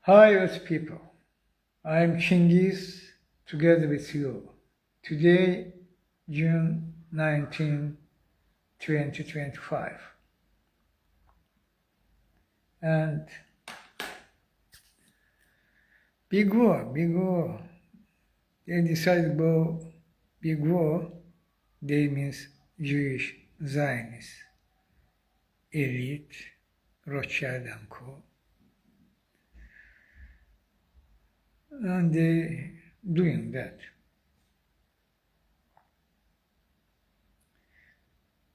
Hi, Earth people. I'm Chinghiz together with you. Today, June 19, 2025. And big war. They decided about big war. They means Jewish Zionist elite, Rothschild and Co. And they doing that.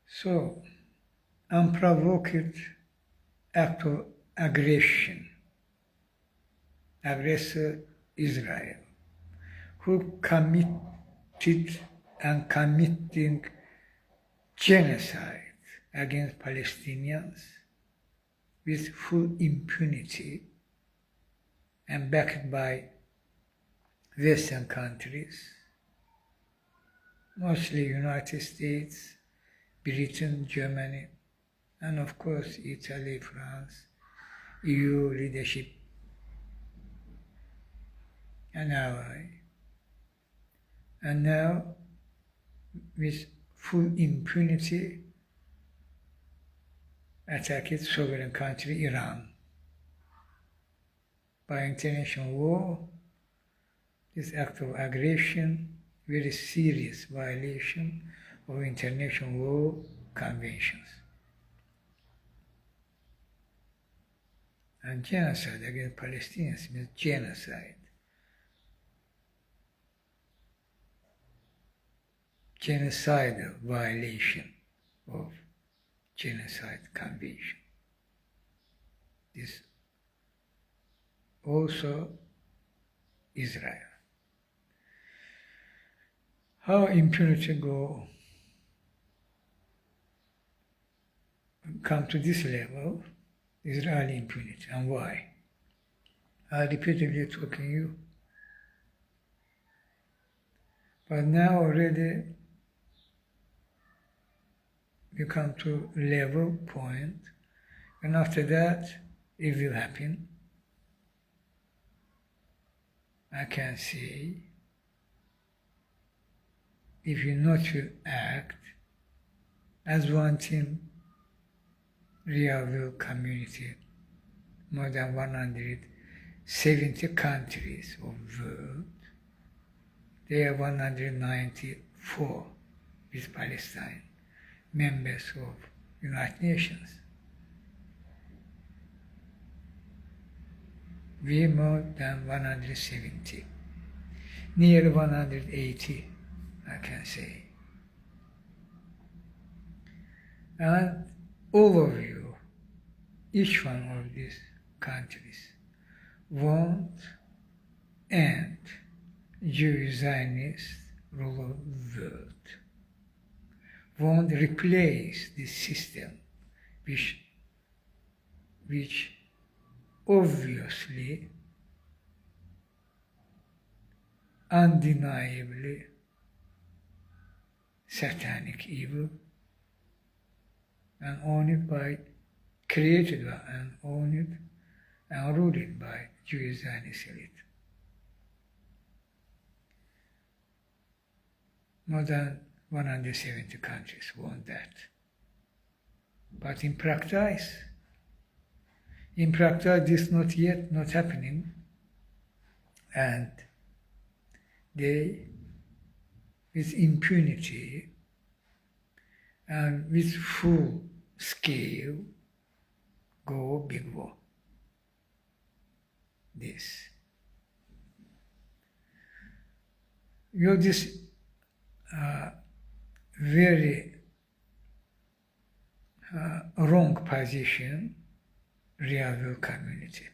So, unprovoked act of aggression, aggressor Israel, who committed and committing genocide against Palestinians with full impunity and backed by Western countries, mostly United States, Britain, Germany, and of course Italy, France, EU leadership, and ally. And now, with full impunity, attacked sovereign country Iran. By international law, this act of aggression, very serious violation of international law conventions. And genocide against Palestinians means genocide. Genocidal violation of genocide convention. This also Israel. How impunity come to this level, Israeli impunity, and why? I repeatedly talking you. But now already we come to level point, and after that it will happen. I can say, if you not to act as one team, real world community, more than 170 countries of the world, there are 194 with Palestine, members of United Nations. We more than 170, near 180, I can say. And all of you, each one of these countries, want end Jewish Zionist rule of the world, won't replace this system which obviously, undeniably satanic evil and created and owned and ruled by Jewish Zionist elite. More than 170 countries want that. But in practice, this not happening, and they, with impunity and with full scale, go big war. This. This very wrong position, real world community.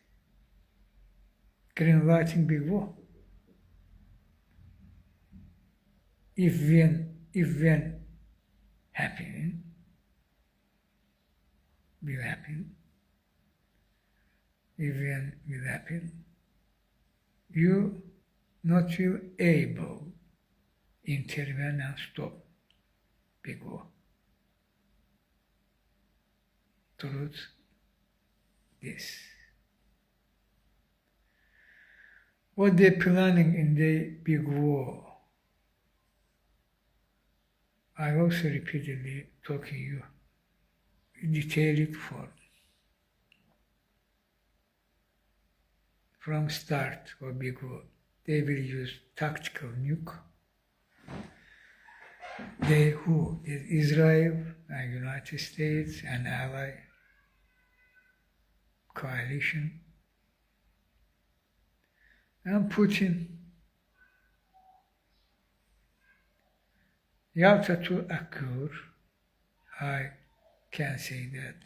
Greenlighting big war. If when happening, will happen. If when will happen, you not feel able intervene and stop big war. Truth this. what they're planning in the big war. I also repeatedly talk to you in detailed form. From start of big war, they will use tactical nuke. They who? Israel and United States and ally coalition and Putin. Yalta to occur, I can say that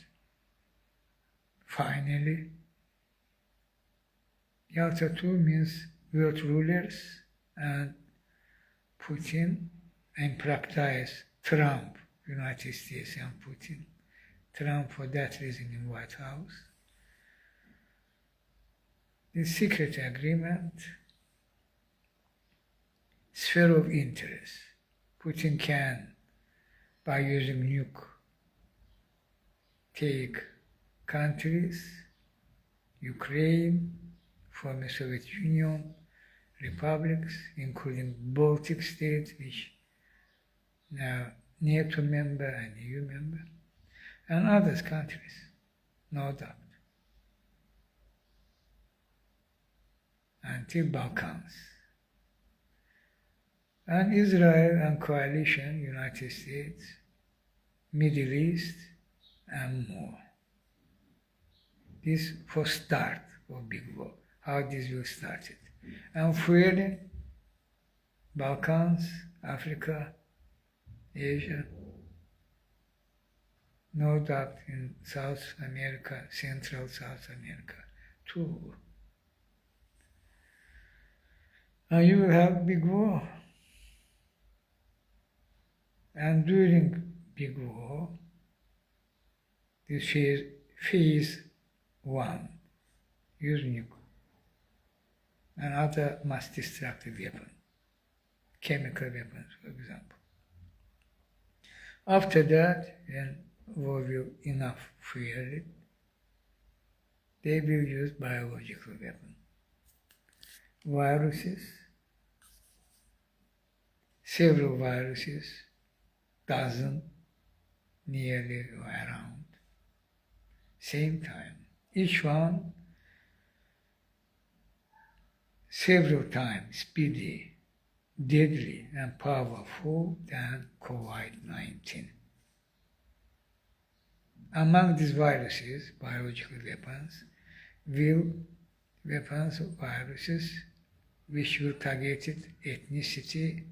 finally. Yalta 2 means world rulers and Putin and practice Trump, United States and Putin. Trump for that reason in White House. The secret agreement, sphere of interest. Putin can, by using nuke, take countries, Ukraine, former Soviet Union, republics, including Baltic states, which now NATO member and EU member, and other countries, no doubt, until Balkans. And Israel and coalition, United States, Middle East, and more. This for start of big war, how this will start it. And further, Balkans, Africa, Asia, no doubt in South America, Central South America, too. And you will have big war. And during big war, this phase 1, use nuke and other mass destructive weapons, chemical weapons, for example. After that, when war will enough fear it, they will use biological weapons. Viruses, several viruses, dozen, nearly around, same time. Each one several times speedy, deadly, and powerful than COVID-19. Among these viruses, biological weapons, weapons of viruses which will target ethnicity,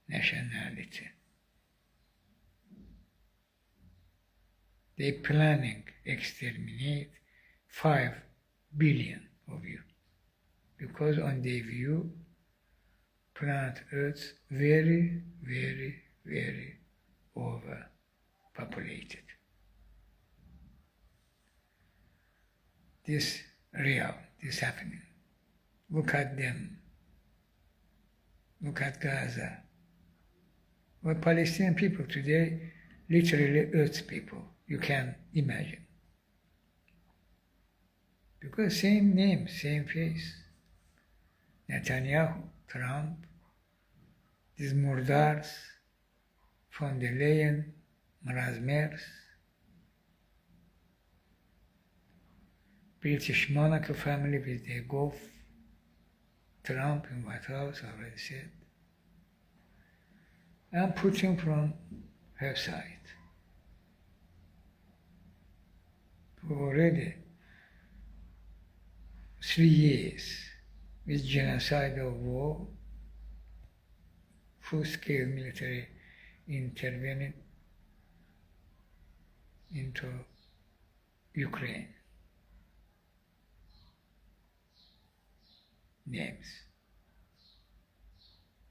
nationality. They planning exterminate 5 billion of you, because on their view, planet Earth very, very, very overpopulated. This real, this happening. Look at them. Look at Gaza. Well, Palestinian people today, literally Earth people. You can imagine. Because same name, same face. Netanyahu, Trump, these Murdars, von der Leyen, Mrazmers, British monarch family with their Gulf, Trump in White House, already said, and Putin from her side. Already 3 years with genocidal war, full-scale military intervening into Ukraine. Names.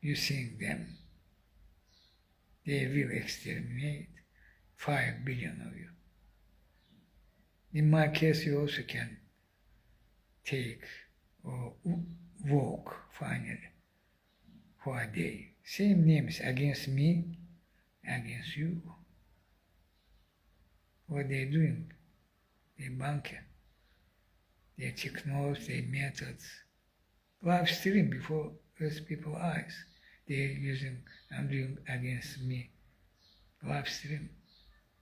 You seeing them. They will exterminate 5 billion of you. In my case, you also can take or walk finally for a day. Same names against me, against you. What they're doing, they bunker, their technology, their methods, live stream before Earth people eyes. They're using and doing against me live stream.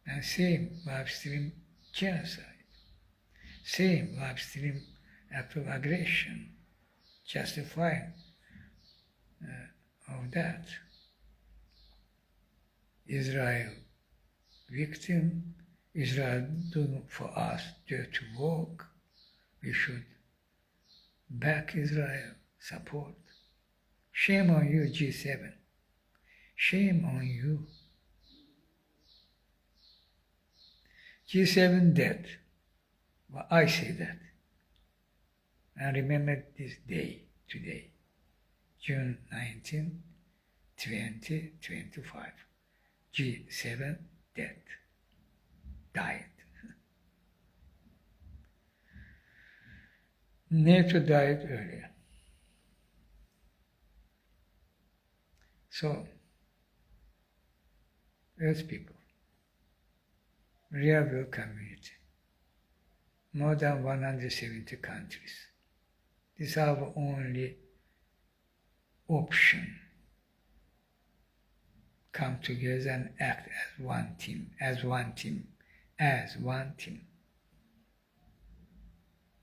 And same live stream genocide. Same live stream act of aggression, justifying of that. Israel victim, Israel doing for us dirty work. We should back Israel, support. Shame on you, G7. Shame on you. G7 dead. Well, I say that. And remember this day, today, June 19, 2025. G7 dead. Died. NATO died earlier. So, Earth people, real world community, more than 170 countries. This is our only option. Come together and act as one team, as one team, as one team.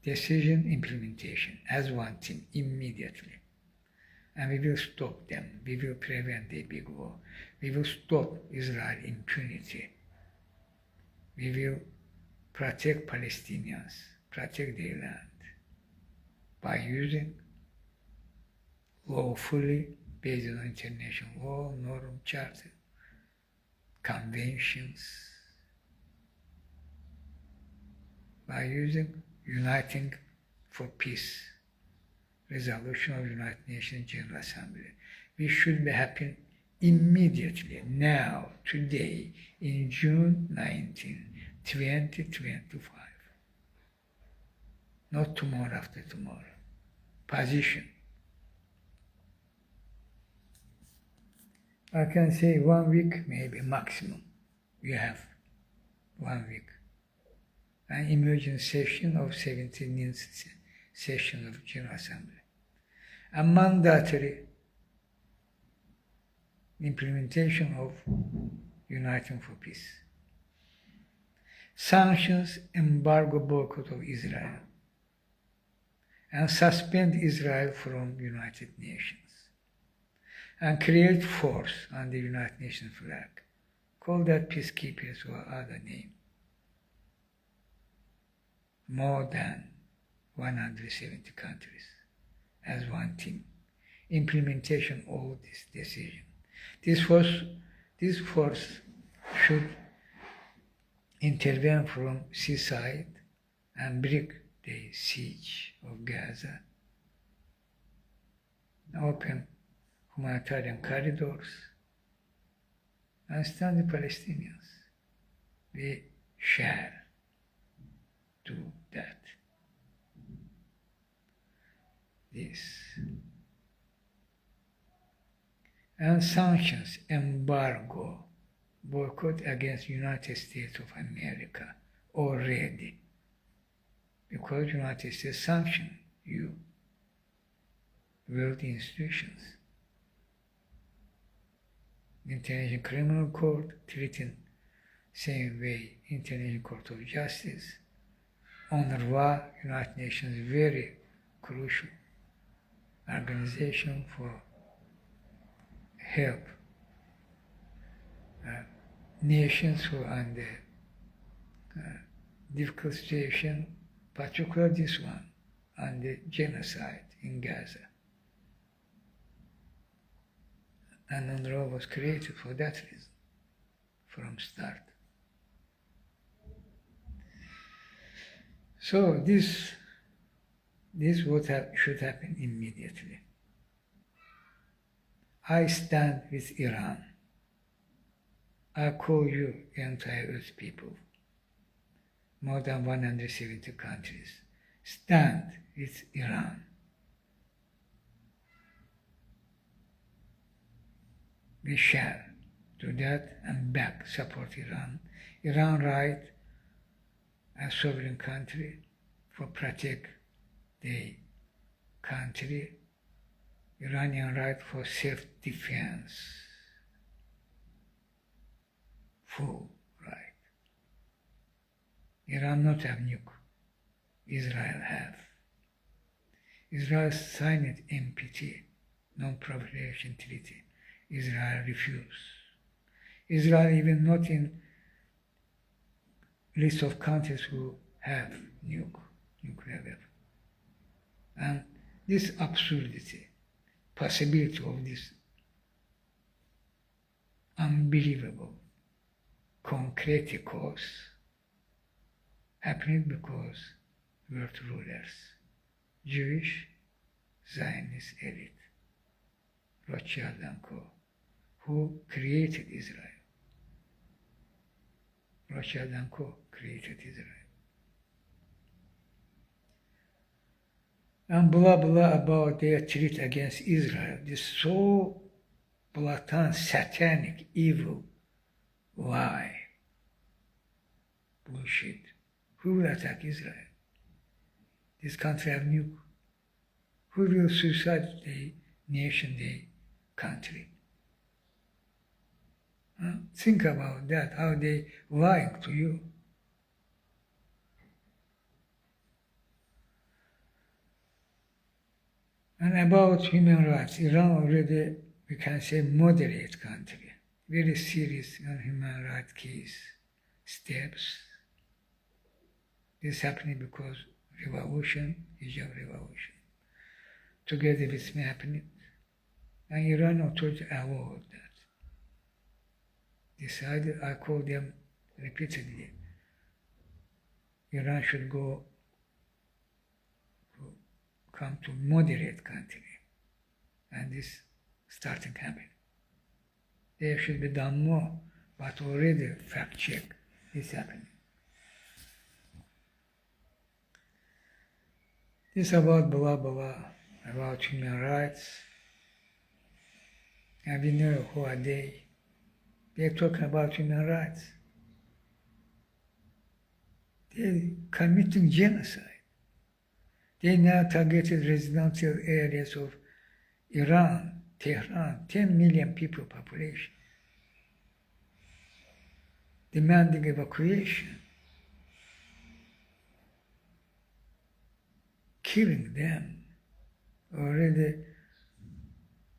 Decision implementation as one team immediately. And we will stop them. We will prevent a big war. We will stop Israel impunity. We will protect Palestinians, protect their land by using lawfully based on international law, norm, charter, conventions, by using uniting for peace, resolution of United Nations General Assembly. We should be happening immediately, now, today, in June 19, 2025. Not tomorrow after tomorrow. Position. I can say 1 week, maybe maximum. We have 1 week. An emergency session of 17th session of General Assembly. A mandatory implementation of Uniting for Peace. Sanctions, embargo, boycott of Israel. And suspend Israel from United Nations. And create force on the United Nations flag. Call that peacekeepers or other name. More than 170 countries as one team. Implementation of this decision. This force should intervene from seaside and break the siege of Gaza. Open humanitarian corridors and stand the Palestinians. We shall do that. This. And sanctions, embargo, boycott against United States of America already. Because United States sanctioned you, world institutions. International Criminal Court treating same way International Court of Justice. UNRWA, United Nations, very crucial organization for help nations who are under difficult situation, particularly this one, on the genocide in Gaza. And UNRWA was created for that reason, from start. So this should happen immediately. I stand with Iran. I call you entire Earth people, more than 170 countries. Stand with Iran. We shall do that and back, support Iran. Iran right as sovereign country for protect the country Iranian right for self-defense, full right. Iran not have nuke, Israel have. Israel signed NPT, Non-Proliferation Treaty. Israel refused. Israel even not in list of countries who have nuclear weapon. And this absurdity, possibility of this unbelievable concrete cause happening because world rulers, Jewish Zionist elite, Rothschild and Co., who created Israel. Rothschild and Co. created Israel. And blah blah about their threat against Israel. This so blatant, satanic, evil lie. Bullshit. Who will attack Israel? This country have nuke. Who will suicide the nation, the country? Think about that, how they lying to you. And about human rights, Iran already, we can say, moderate country. Very serious on human rights case steps. This happening because revolution, Hijab revolution. Together with me happening. And Iran authority allowed that. Decided, I called them repeatedly. Iran should come to moderate country. And this starting happening. There should be done more, but already fact check is happening. This about blah blah, about human rights. And we know who are they. They're talking about human rights. They're committing genocide. They now targeted residential areas of Iran, Tehran, 10 million people population, demanding evacuation, killing them. Already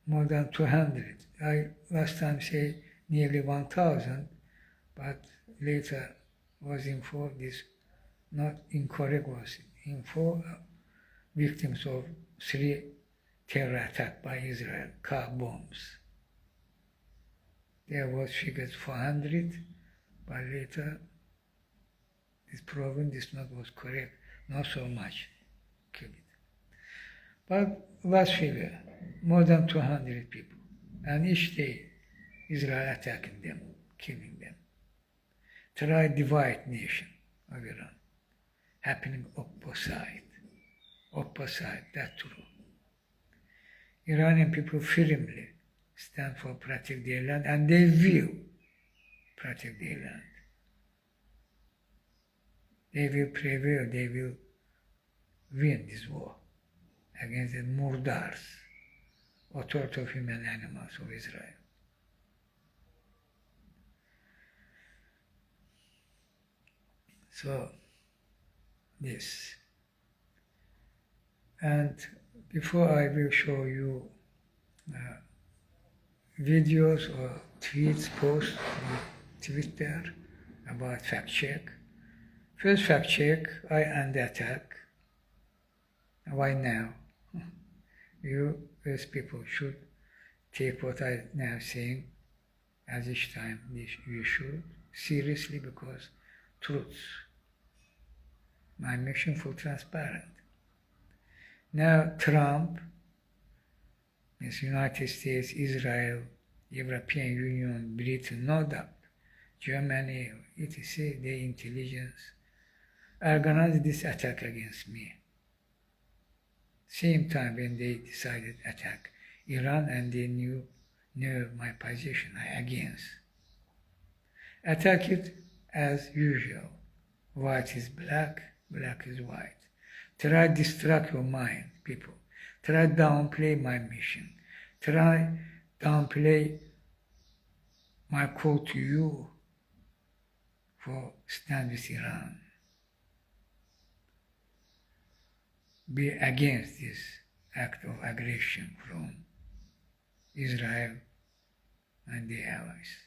more than 200. I last time say nearly 1,000, but later was informed this not incorrect, was informed victims of 3 terror attacks by Israel, car bombs. There was figures 400, but later it's proven this not was correct, not so much killed. But last figure, more than 200 people, and each day Israel attacking them, killing them. Try divide nation of Iran, happening opposite, that's true. Iranian people firmly stand for protect their land, and they will protect their land. They will prevail, they will win this war against the murders, authority of human animals of Israel. So, this. And before I will show you videos or tweets, posts on Twitter about fact check. First fact check, I under attack. Why now? You as people should take what I now saying as each time you should seriously, because truth. My mission for transparent. Now Trump, means United States, Israel, European Union, Britain, no doubt, Germany, etc., the intelligence, organized this attack against me. Same time when they decided attack Iran, and they knew my position against. Attack it as usual. White is black, black is white. Try to distract your mind, people. Try to downplay my mission. try downplay my call to you for stand with Iran. Be against this act of aggression from Israel and the allies.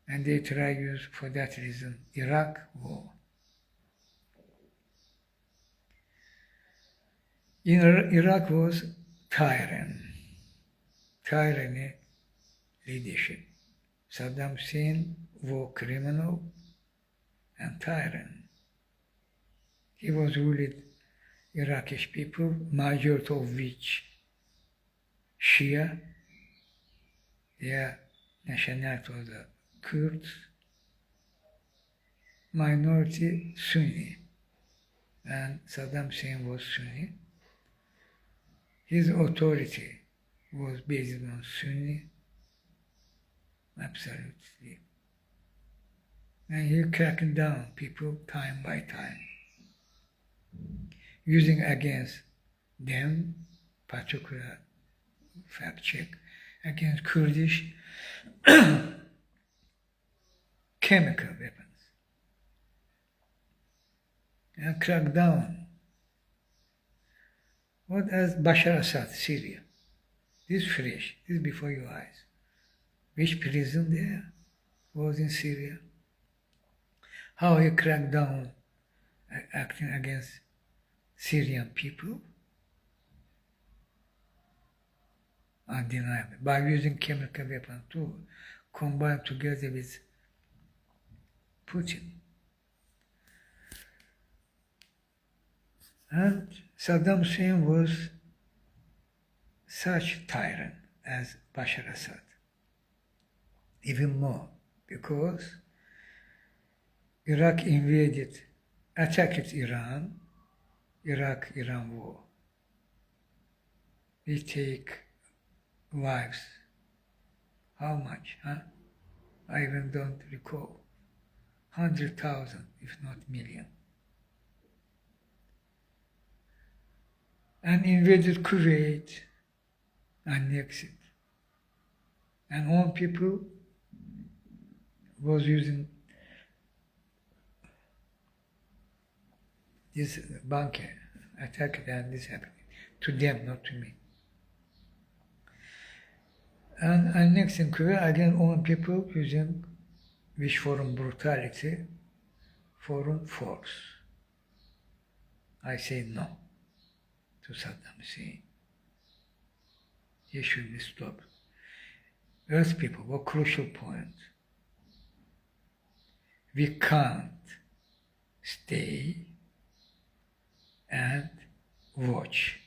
And they try to use, for that reason, Iraq war. In Iraq was tyranny leadership. Saddam Hussein war criminal and tyrant. He was ruled Iraqi people, majority of which Shia, their nationality was the Kurds, minority Sunni, and Saddam Hussein was Sunni. His authority was based on Sunni, absolutely. And he cracked down people time by time, using against them, particular fact check, against Kurdish chemical weapons. And cracked down. What as Bashar Assad, Syria. This is fresh, this is before your eyes. Which prison there was in Syria? How he cracked down acting against Syrian people? Undeniable. By using chemical weapons too, combined together with Putin. And Saddam Hussein was such tyrant as Bashar Assad. Even more, because Iraq invaded, attacked Iran, Iraq-Iran war. We take lives. How much, huh? I even don't recall. 100,000, if not million. And invaded Kuwait, annexed it. And all people was using this bunker, attacked and this happened. To them, not to me. And annexing Kuwait, again, all people using which foreign brutality, foreign force. I say no to Saddam Hussein. He should be stopped. Earth people were crucial point. We can't stay and watch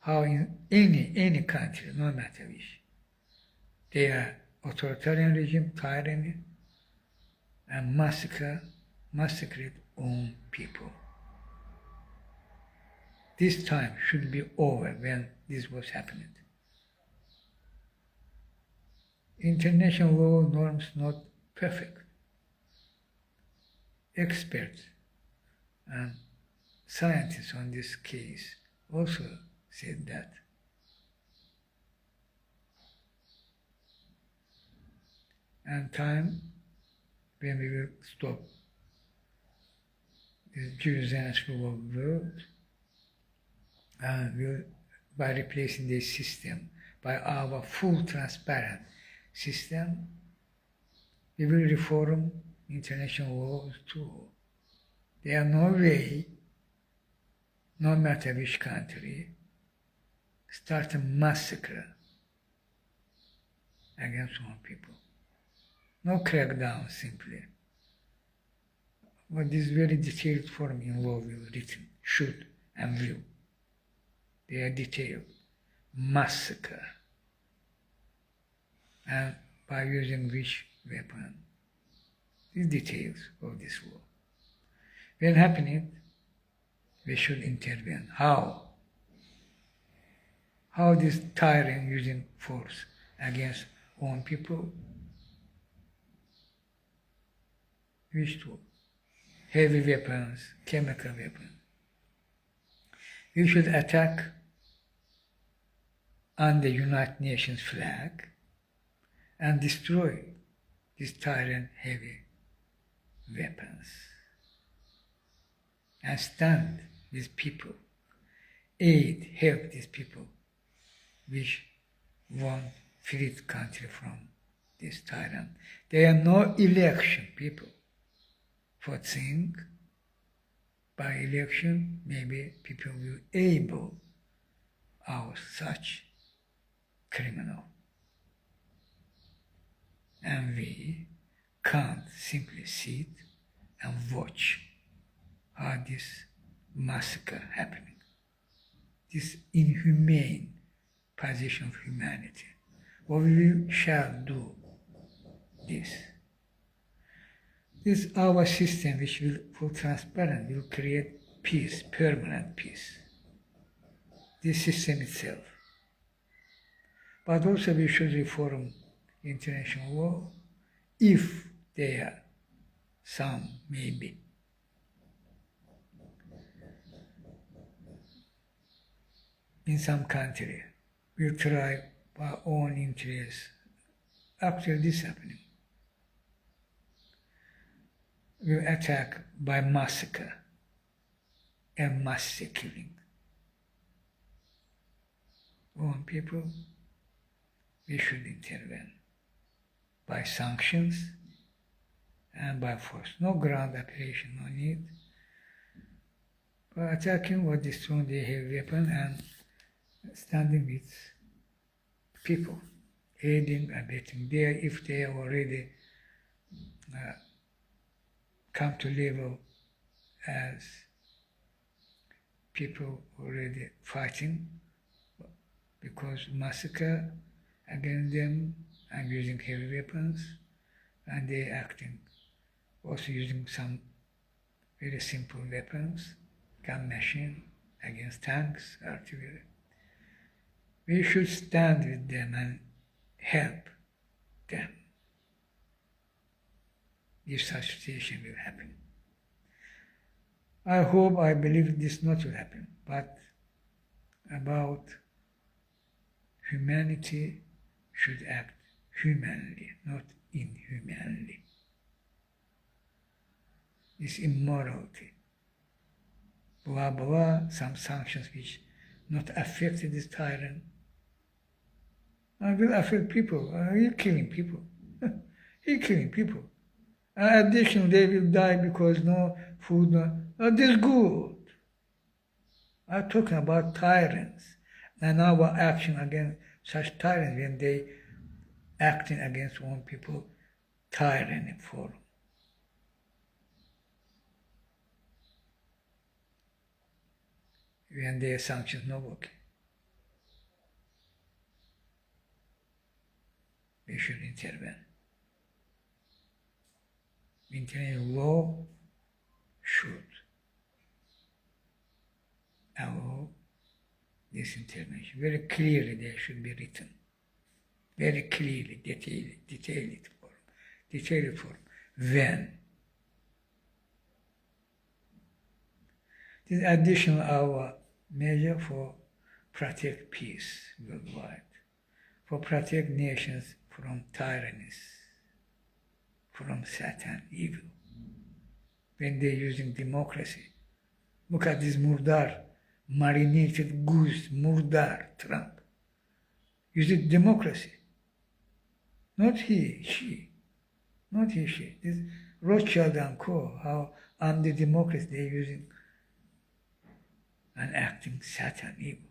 how in any country, no matter which, they are authoritarian regime, tyranny, and massacred own people. This time should be over when this was happening. International law norms not perfect. Experts and scientists on this case also said that. And time when we will stop this Jewish world and will, by replacing this system by our full transparent system, we will reform international laws too. There are no way, no matter which country, start a massacre against one people. No crackdown simply. But this very detailed form in law will written, should and will. They are detailed. Massacre. And by using which weapon. These details of this war. When happening, we should intervene. How? How this tyrant using force against own people? Which two? Heavy weapons, chemical weapons. We should attack on the United Nations flag and destroy these tyrant heavy weapons and stand with people, aid, help these people which want free country from this tyrant. There are no election, people. For think by election, maybe people will able out such criminal. And we can't simply sit and watch how this massacre happening. This inhumane position of humanity. What we shall do this. This our system which will, for transparent, will create peace, permanent peace. This system itself. But also we should reform international law if there are some, maybe. In some country, we'll try our own interests after this happening. We'll attack by massacre and mass killing. Own people, we should intervene by sanctions and by force. No ground operation, no need. By attacking or destroying the heavy weapon and standing with people, aiding, abetting there if they are already come to level as people already fighting because massacre against them and using heavy weapons, and they acting also using some very simple weapons, gun machine against tanks, artillery. We should stand with them and help them if such situation will happen. I hope, I believe this not will happen, but about humanity should act humanly, not inhumanly. It's immorality. Blah, blah, some sanctions which not affect this tyrant. Will affect people. He's killing people. He's killing people. Additionally, they will die because no food. This is good. I'm talking about tyrants. And our action against such tyrants when they acting against one people, tyranny form. When their sanctions not working. We should intervene. International law should allow this intervention. Very clearly they should be written. Very clearly, detailed form. When? This additional our measure for protect peace worldwide, for protect nations from tyrannies, from Satan, evil. When they're using democracy. Look at this murdar, marinated goose, murdar, Trump. Using democracy. Not he, she. Not he, she. This Rothschild and Co. How under democracy they're using and acting Satan, evil.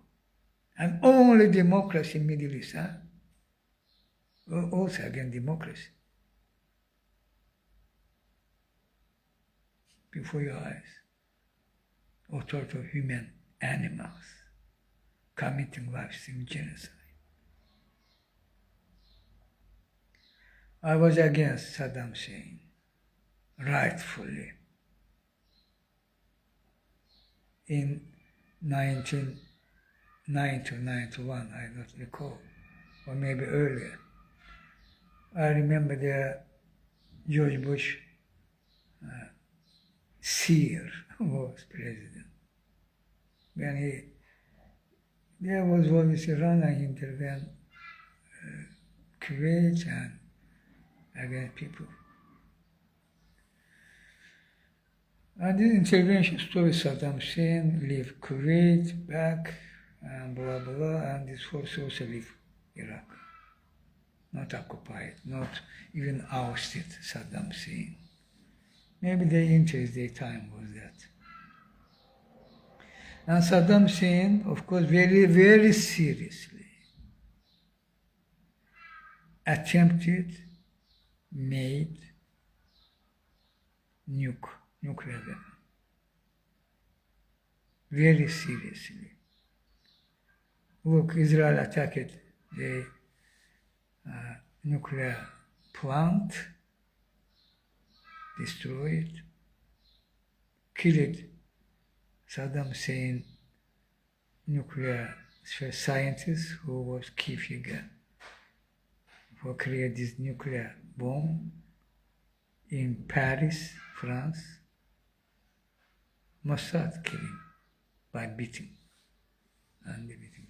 And only democracy in Middle East, huh? Also again democracy. Before your eyes, all sorts of human animals committing life-saving genocide. I was against Saddam Hussein, rightfully. In 1990 or 91, I don't recall, or maybe earlier. I remember the George Bush seer was president. When he there was always Iran intervened Kuwait and against people. And this intervention stopped Saddam Hussein, leave Kuwait back, and blah blah, and this force also leave Iraq. Not occupied, not even ousted Saddam Hussein. Maybe the interest their time was that. And Saddam Hussein, of course, very, very seriously attempted, made nuclear weapon. Very seriously. Look, Israel attacked the nuclear plant, destroyed, killed Saddam Hussein nuclear scientist who was key figure for create this nuclear bomb in Paris, France. Mossad killing by beating and beating.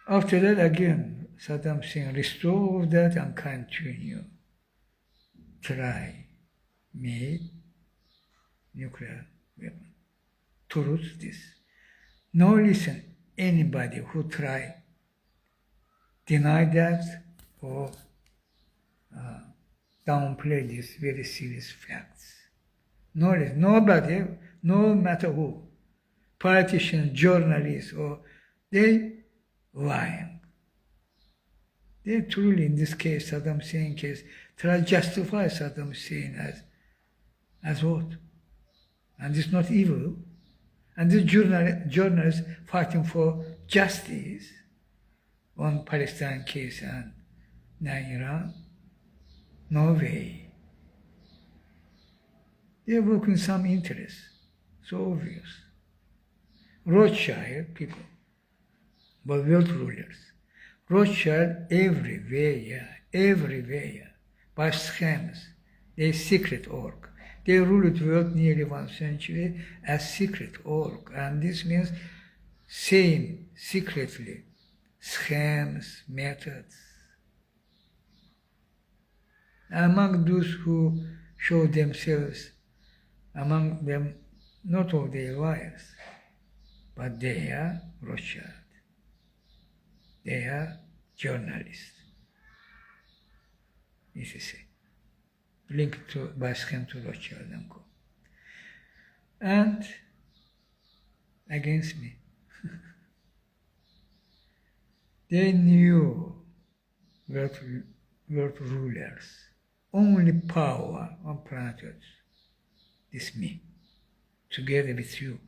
After that again, Saddam Hussein restored that and continue try made nuclear weapon. Truth this. No listen anybody who try deny that or downplay these very serious facts. No listen, nobody, no matter who, politicians, journalists, or they lying. They truly, in this case, Saddam Hussein case, try to justify Saddam Hussein as what? And it's not evil. And the journalists fighting for justice on Palestine case and now Iran, no way. They work in some interest, so obvious. Rothschild people, but world rulers. Rothschild everywhere, by schemes. They secret org. They ruled the world nearly 1 century as secret org. And this means same, secretly, schemes, methods. Among those who show themselves, among them, not all they liars, but they are Rothschild. They are journalists. This is it. Linked to by scheme to Rothschild and Co. And against me. They knew world rulers. Only power on planet Earth. This me. Together with you.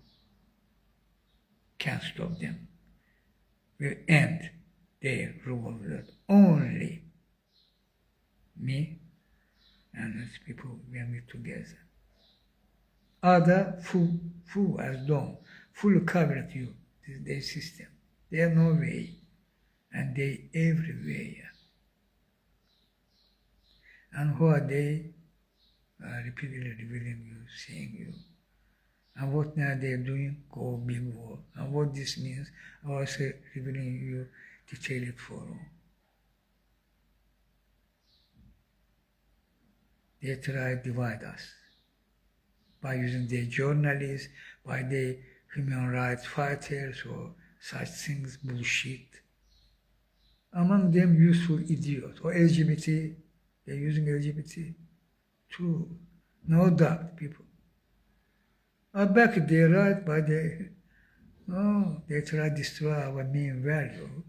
Can't stop them. Will end their rule of world. Only me and its people will meet together. Other full as dome, full covered you. This is their system. They have no way. And they everywhere. And who are they? Repeatedly revealing you, seeing you. And what now they are doing? Go big war. And what this means, I also revealing you detailed for all. They try to divide us by using their journalists, by their human rights fighters or such things, bullshit. Among them, useful idiots or LGBT. They're using LGBT. True. No doubt, people. Back there, right, by the, no, they try to destroy our main value.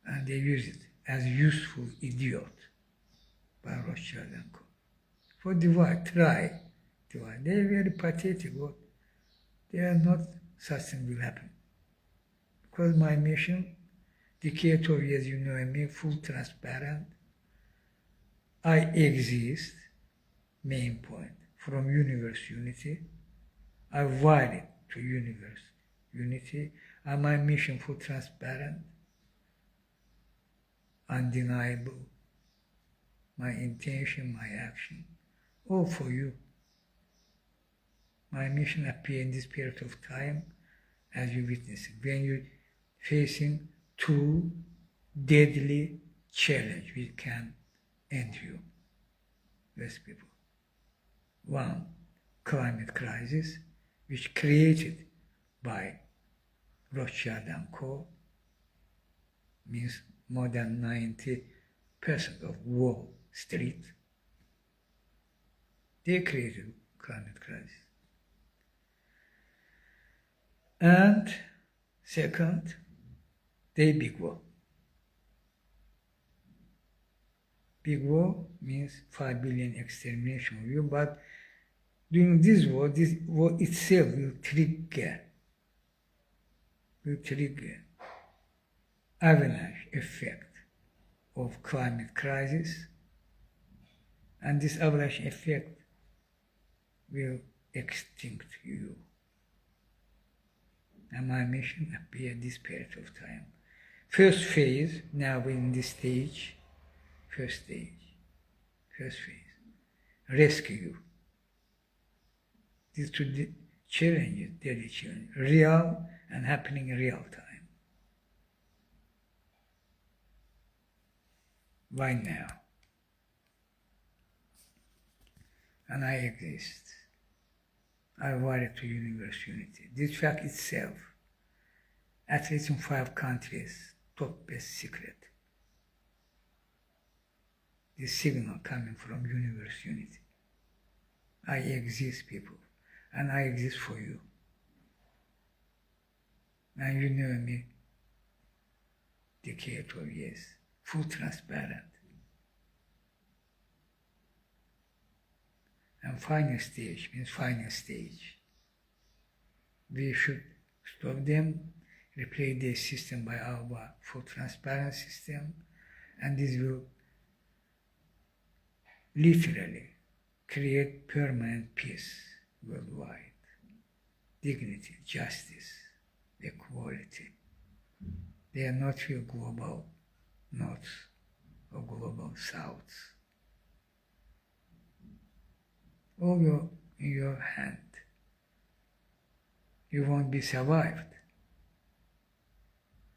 And they use it as useful idiot by Rothschild and Co. For divide, try divide. They are very pathetic, but they are not such thing will happen. Because my mission, decade of years, you know me, full transparent. I exist, main point, from universe unity. I vary to universe unity. And my mission full transparent, undeniable. My intention, my action, all for you. My mission appears in this period of time as you witness it. When you're facing two deadly challenges which can end you, West people. One, climate crisis, which created by Rothschild and Co. means more than 90% of Wall Street. They created climate crisis. And second, the big war. Big war means 5 billion extermination of you, but during this war itself will trigger avalanche effect of climate crisis, and this avalanche effect will extinct you. And my mission appear this period of time. First phase, now in this stage, first phase, rescue. These two challenges, daily challenges, real and happening in real time. Why now? And I exist. I wired to universe unity. This fact itself, at least in 5 countries, top best secret. This signal coming from universe unity. I exist, people, and I exist for you. And you know me, decade of years, full transparent. And final stage means final stage. We should stop them, replace their system by our full transparent system, and this will literally create permanent peace worldwide. Dignity, justice, equality. They are not your global north or global south. All in your hand. You won't be survived.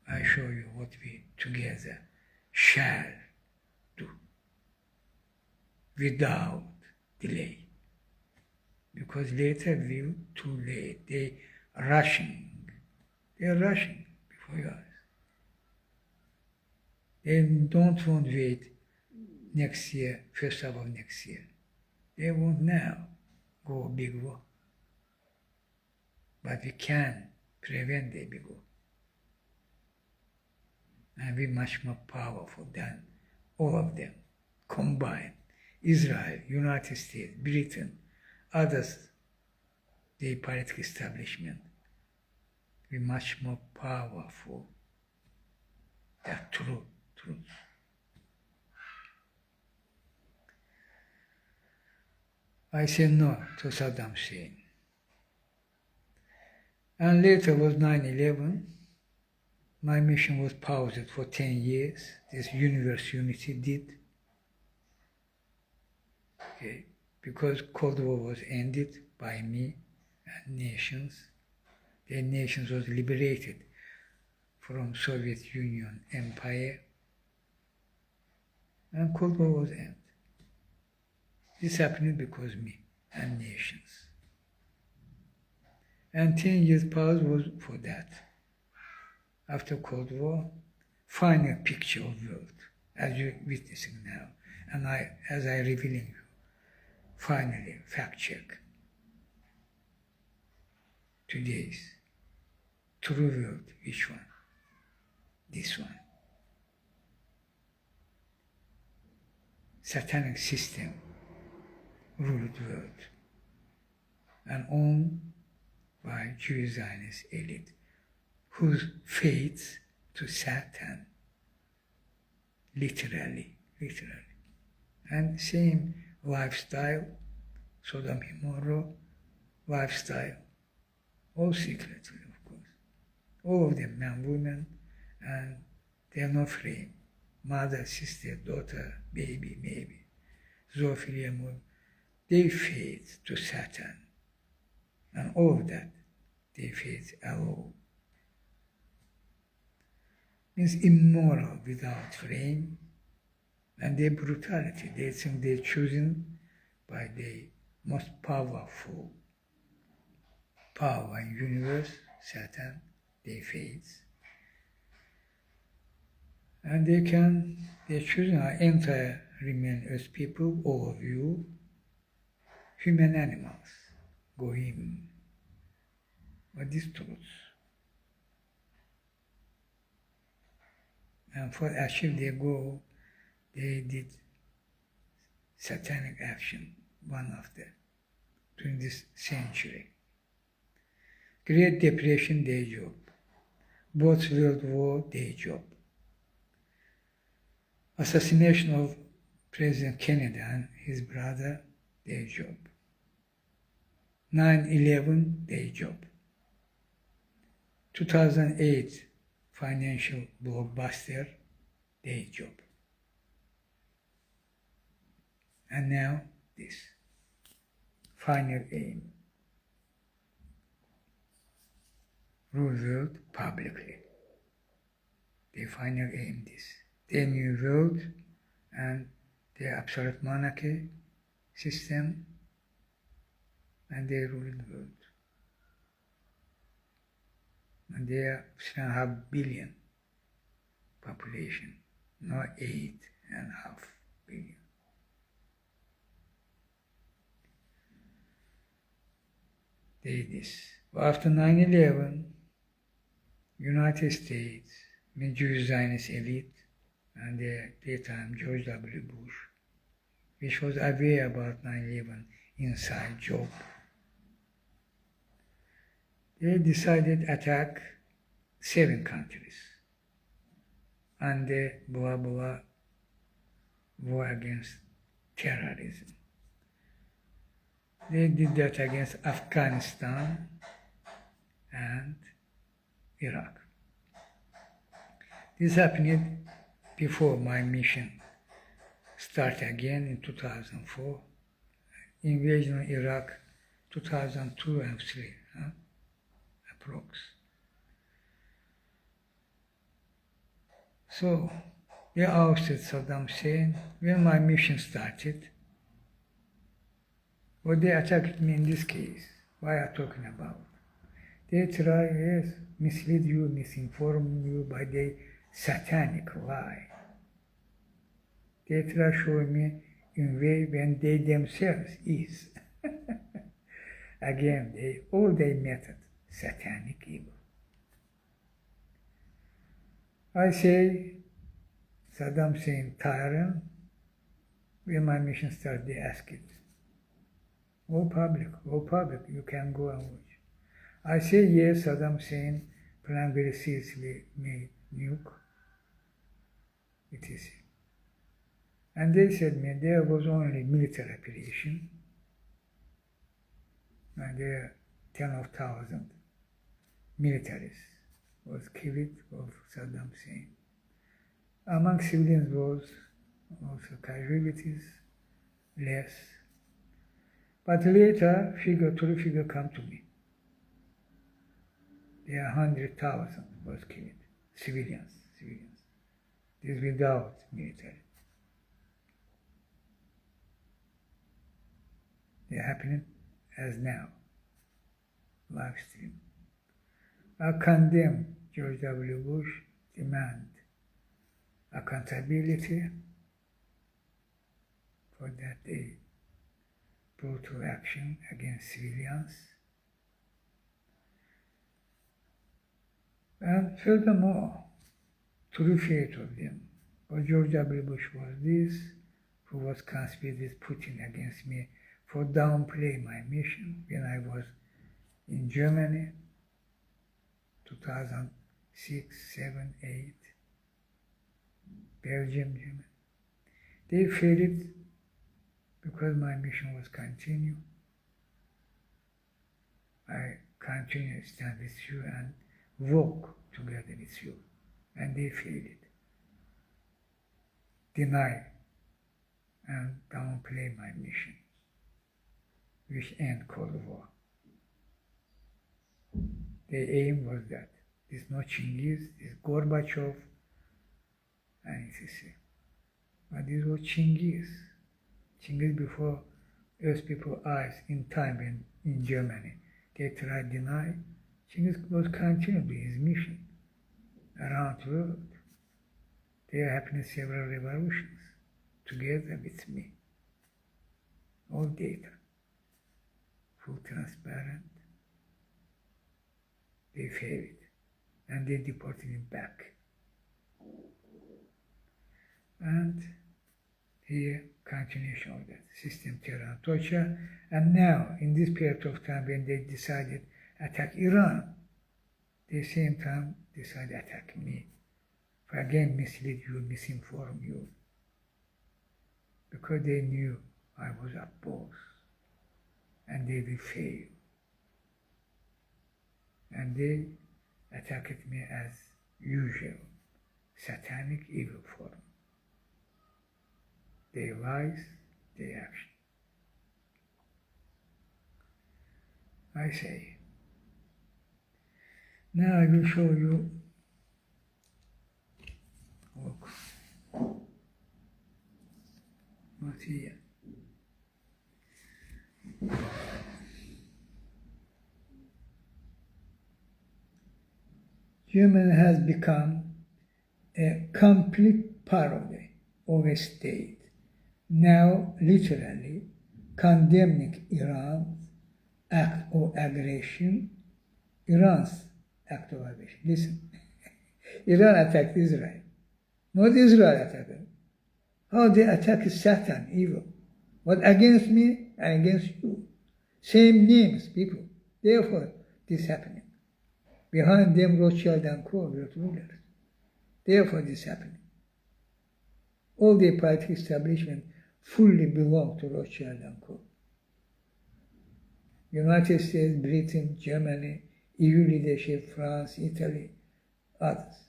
I show you what we together shall do without delay. Because later will too late. They are rushing before your eyes. They don't want to wait next year, first half of next year. They want now go big war. But we can prevent the big war. And we're much more powerful than all of them combined. Israel, United States, Britain, others, the political establishment, we're much more powerful. That's true. I said no to Saddam Hussein. And later was 9/11. My mission was paused for 10 years. This universe unity did. Okay. Because Cold War was ended by me and nations. The nations was liberated from Soviet Union empire. And Cold War was ended. This happened because me and nations. And 10 years pause was for that. After Cold War, final picture of world, as you're witnessing now. And as I revealing you, finally, fact check. Today's true world, which one? This one. Satanic system ruled world and owned by Jewish Zionist elite, whose faith to Satan, literally, and same lifestyle, Sodom Gomorrah lifestyle, all secretly, of course. All of them, men, women, and they are not free. Mother, sister, daughter, baby, maybe. Zoophilia, they faith to Satan. And all of that they face alone. Means immoral without frame, and their brutality. They think they're chosen by the most powerful power in universe, Satan, they face. And they're choosing our entire remain as people, all of you, human animals, goyim. But this truth. And for achieve their goal, they did satanic action, one of them, during this century. Great Depression, day job. Both World War, day job. Assassination of President Kennedy and his brother, day job. 9/11, day job. 2008 financial blockbuster, day job. And now this, final aim. Rule world publicly. The final aim this. The new world and the absolute monarchy system, and they rule the world. And they are 3.5 billion population, not 8.5 billion. They did this. After 9/11, United States, the Jewish Zionist elite, and the daytime George W. Bush, which was aware about 9/11 inside job, they decided to attack 7 countries and the blah blah war against terrorism. They did that against Afghanistan and Iraq. This happened before my mission started again in 2004. Invasion of Iraq 2002 and 3, approx. So they ousted Saddam Hussein when my mission started. What they attacked me in this case, why are talking about? They try, yes, mislead you, misinform you by the satanic lie. They try showing me in way when they themselves is. Again, all their method, satanic evil. I say, Saddam Hussein tyrant, when my mission started, they ask it. All public, you can go and watch. I say yes, Saddam Hussein planned very seriously made nuke, etc. And they said me there was only military operation, and there are 10,000 militaries was killed of Saddam Hussein. Among civilians was also casualties, less. But later, true figure come to me. There are 100,000 was killed, civilians. This without military. They are happening as now, live stream. I condemn George W. Bush, demand accountability for that day. Brutal action against civilians. And furthermore, true fate of them. But George W. Bush was this, who was conspired with Putin against me for downplay my mission when I was in Germany, 2006, 7, 8, Belgium, Germany. They failed because my mission was continue. I continue to stand with you and walk together with you. And they failed. Deny and downplay my mission, which end Cold War. The aim was that. This not Chinghiz, this Gorbachev, and etc. But this was Chinghiz. Chinghiz before those people's eyes in time in Germany. They tried to deny. Chinghiz was continuing his mission around the world. There happened several revolutions together with me. All data, full transparent. They failed, and they deported him back. And here, continuation of that system, terror and torture. And now, in this period of time, when they decided to attack Iran, the same time decided to attack me. For again, mislead you, misinform you. Because they knew I was a boss, and they will fail. And they attacked me as usual, satanic evil form. Their lies, their action. I say, now I will show you, look, what's here. Germany has become a complete parody of a state, now literally condemning Iran's act of aggression. Listen, Iran attacked Israel, not Israel attacked them. How they attack Satan, evil. But against me and against you. Same names, people. Therefore, this happening. Behind them, Rothschild and Co. were rulers. Therefore, this happening. All the political establishment fully belong to Rothschild and Co. United States, Britain, Germany, EU leadership, France, Italy, others.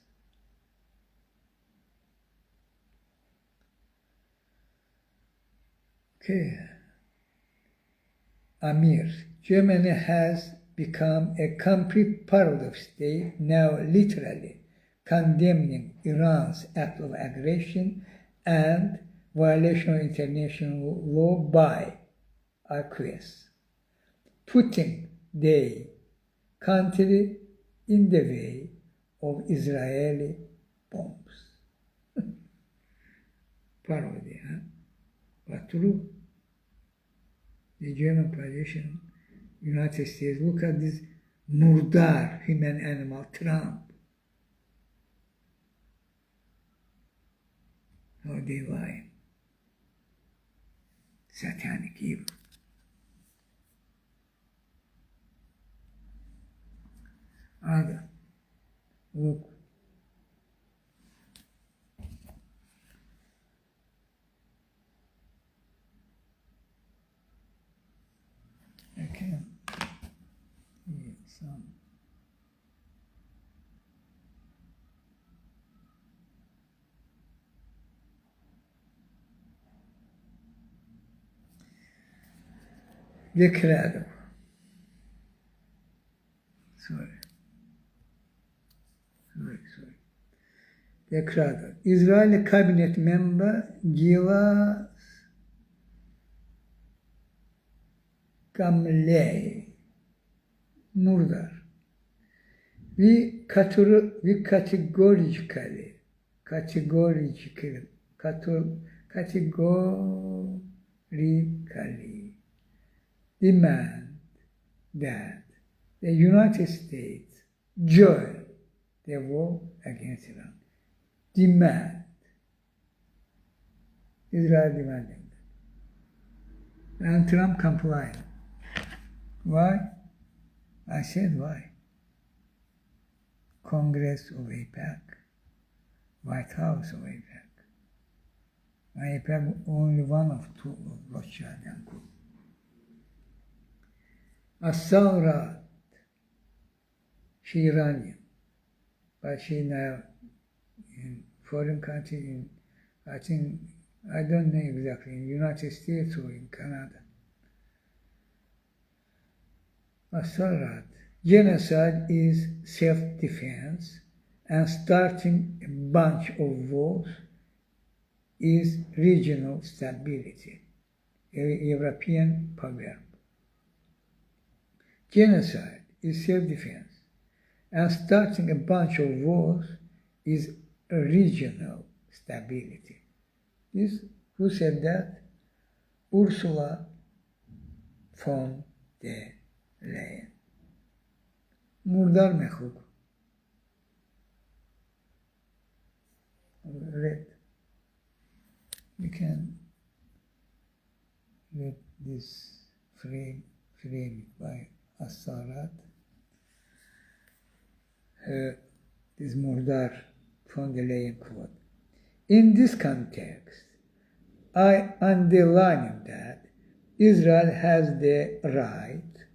Okay. Amir. Germany has become a complete parody of state, now literally condemning Iran's act of aggression and violation of international law by acquiesce, putting the country in the way of Israeli bombs. Parody, huh? But true. The German position, United States, look at this murdar, human animal, Trump. How they lie. Satanic evil. Other. Look. Okay. Here, some. Declarado. Sorry. Declarado. Israeli cabinet member Gila Gamley murdar. We categorically demand that the United States join the war against Iran. Demand. Israel demanding that. And Trump complied. Why? I said why. Congress of AIPAC, White House of AIPAC. AIPAC only one of two of Rothschild and Co. Assault, she Iranian, but she now in foreign country, I don't know exactly, in United States or in Canada. Assault, Genocide is self-defense, and starting a bunch of wars is regional stability, a European proverb. Genocide is self-defense, and starting a bunch of wars is regional stability. Who said that? Ursula von der Leyen. Murdar mekhub. Read. You can read this frame by Asarat. This Murdar von der Leyen quote. In this context, I underline that Israel has the right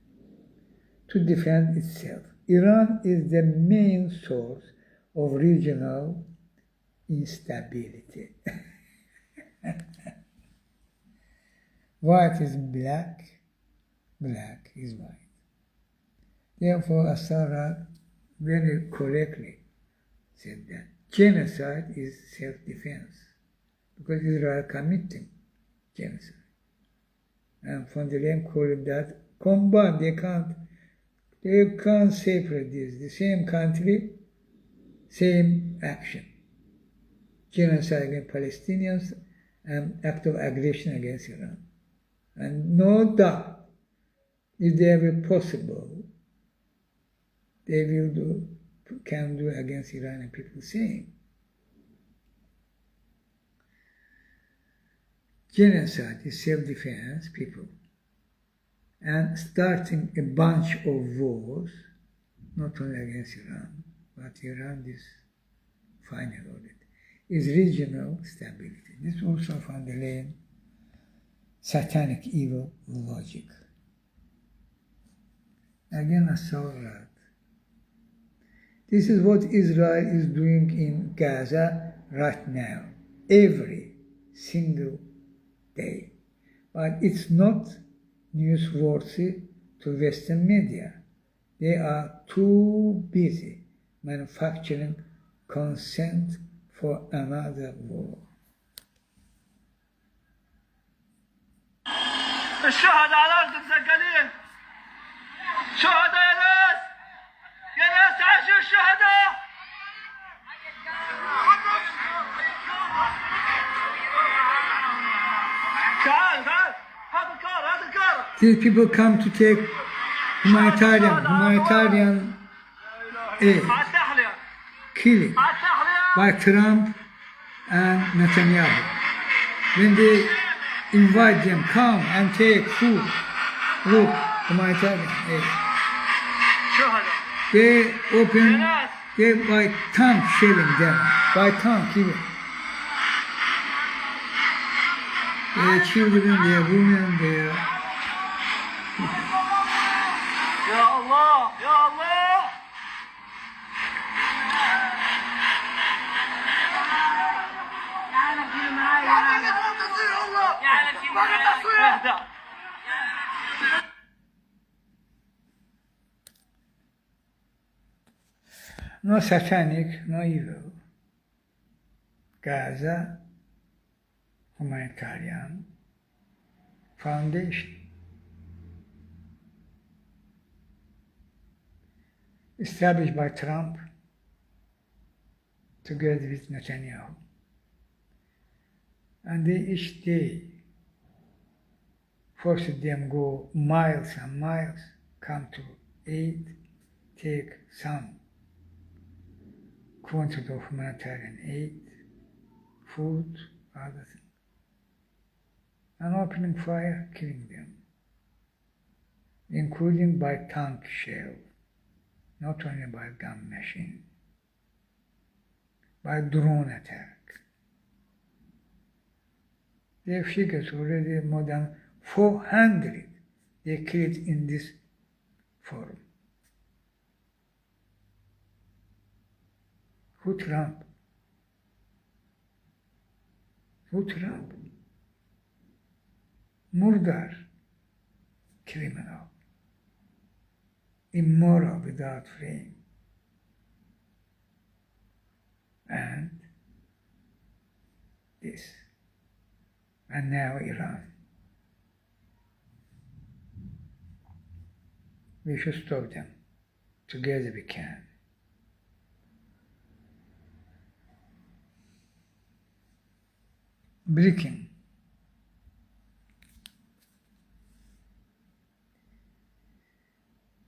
to defend itself. Iran is the main source of regional instability. White is black, black is white. Therefore, Asara very correctly said that genocide is self-defense, because Israel committing genocide. And von der Leyen called that combined. They can't separate this. The same country, same action. Genocide against Palestinians and act of aggression against Iran. And no doubt, if they ever possible, they can do against Iranian people same. Genocide is self-defense, people. And starting a bunch of wars, not only against Iran, but Iran is final audit, is regional stability. This also von der Leyen satanic evil logic. Again, a Saurat. This is what Israel is doing in Gaza right now, every single day. But it's not newsworthy to Western media. They are too busy manufacturing consent for another war. الشهداء على الارض مسجلين. شهداء يا ناس، يا ناس عاشوا الشهداء. تعال تعال، هذا الكار. These people come to take humanitarian aid, killing by Trump and Netanyahu. When they invite them, come and take food. Look, humanitarian aid. They by tank shelling them, by tank even. Their children, their women, their يا الله يا الله. no satanic, no evil. Gaza Humanitarian Foundation. Established by Trump together with Netanyahu. And they each day forced them go miles and miles, come to aid, take some quantity of humanitarian aid, food, other things. And opening fire, killing them, including by tank shell, not only by gun machine, by drone attack. Their figures already more than 400 they killed in this forum. Who Trump? Who Trump? Murdar, criminal. immoral without frame. And this. And now Iran. We should stop them. Together we can. Breaking.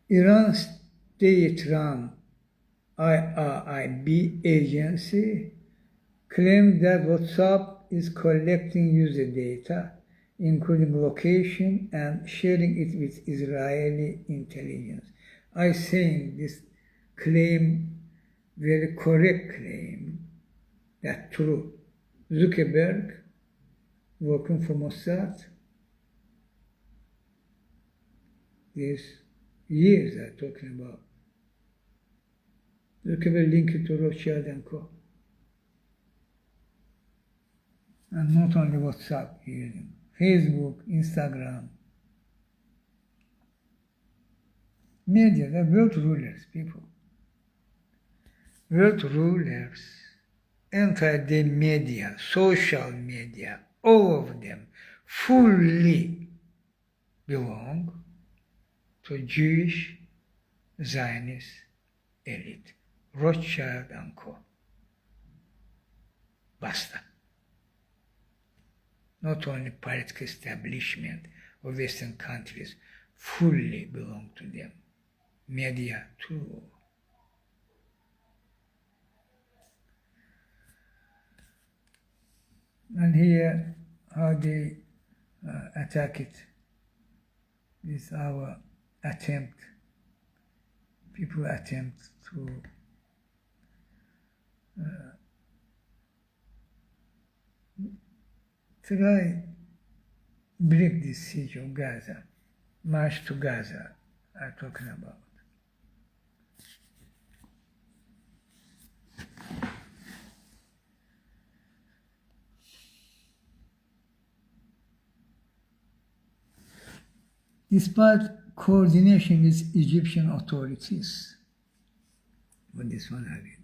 Iran's state-run IRIB agency claims that WhatsApp is collecting user data, including location, and sharing it with Israeli intelligence. I think this claim, very correct claim, that true. Zuckerberg, working for Mossad, these years I'm talking about. Zuckerberg linked to Rothschild and Co. And not only WhatsApp, using Facebook, Instagram. Media, the world rulers, people. World rulers, entire the media, social media, all of them fully belong to Jewish Zionist elite, Rothschild and Co. Basta. Not only political establishment of Western countries fully belong to them. Media too. And here how they attack it. This is our attempt. People attempt to try break this siege of Gaza, march to Gaza, I'm talking about. Despite coordination with Egyptian authorities, with this one I read,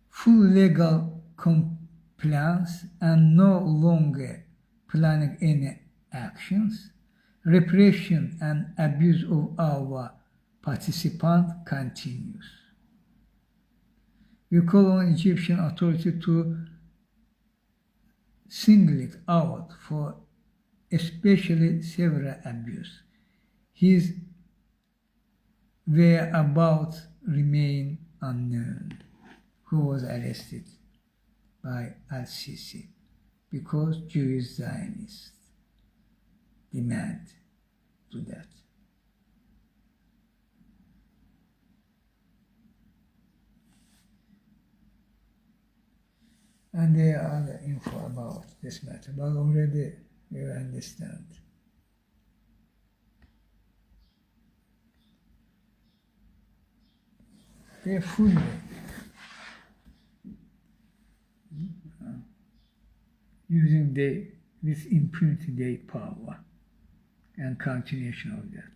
full legal compliance and no longer planning any actions, repression and abuse of our participants continues. We call on Egyptian authorities to single it out for especially severe abuse. His whereabouts remain unknown, who was arrested by Al-Sisi because Jewish Zionists demand to that. And there are other info about this matter, but already you understand. They fully using this impunity their power and continuation of that.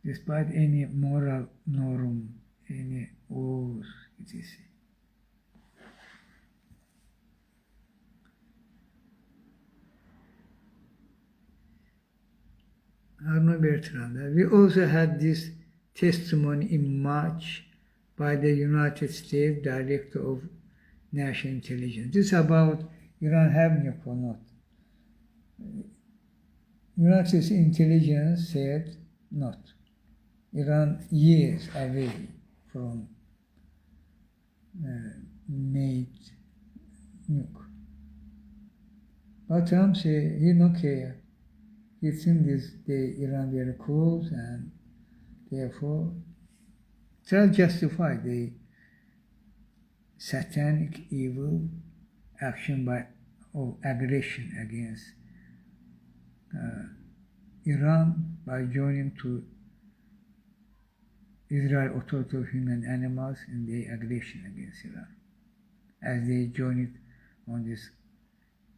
Despite any moral norm, any laws, etc. Arno Bertrand. We also had this testimony in March by the United States Director of National Intelligence. This is about Iran having nuke or not. United States intelligence said not. Iran years away from made nuke. But Trump said he don't care. He thinks this the Iran very close and therefore try to justify the satanic evil action of aggression against Iran by joining to Israel Authority of Human Animals in their aggression against Iran, as they joined on this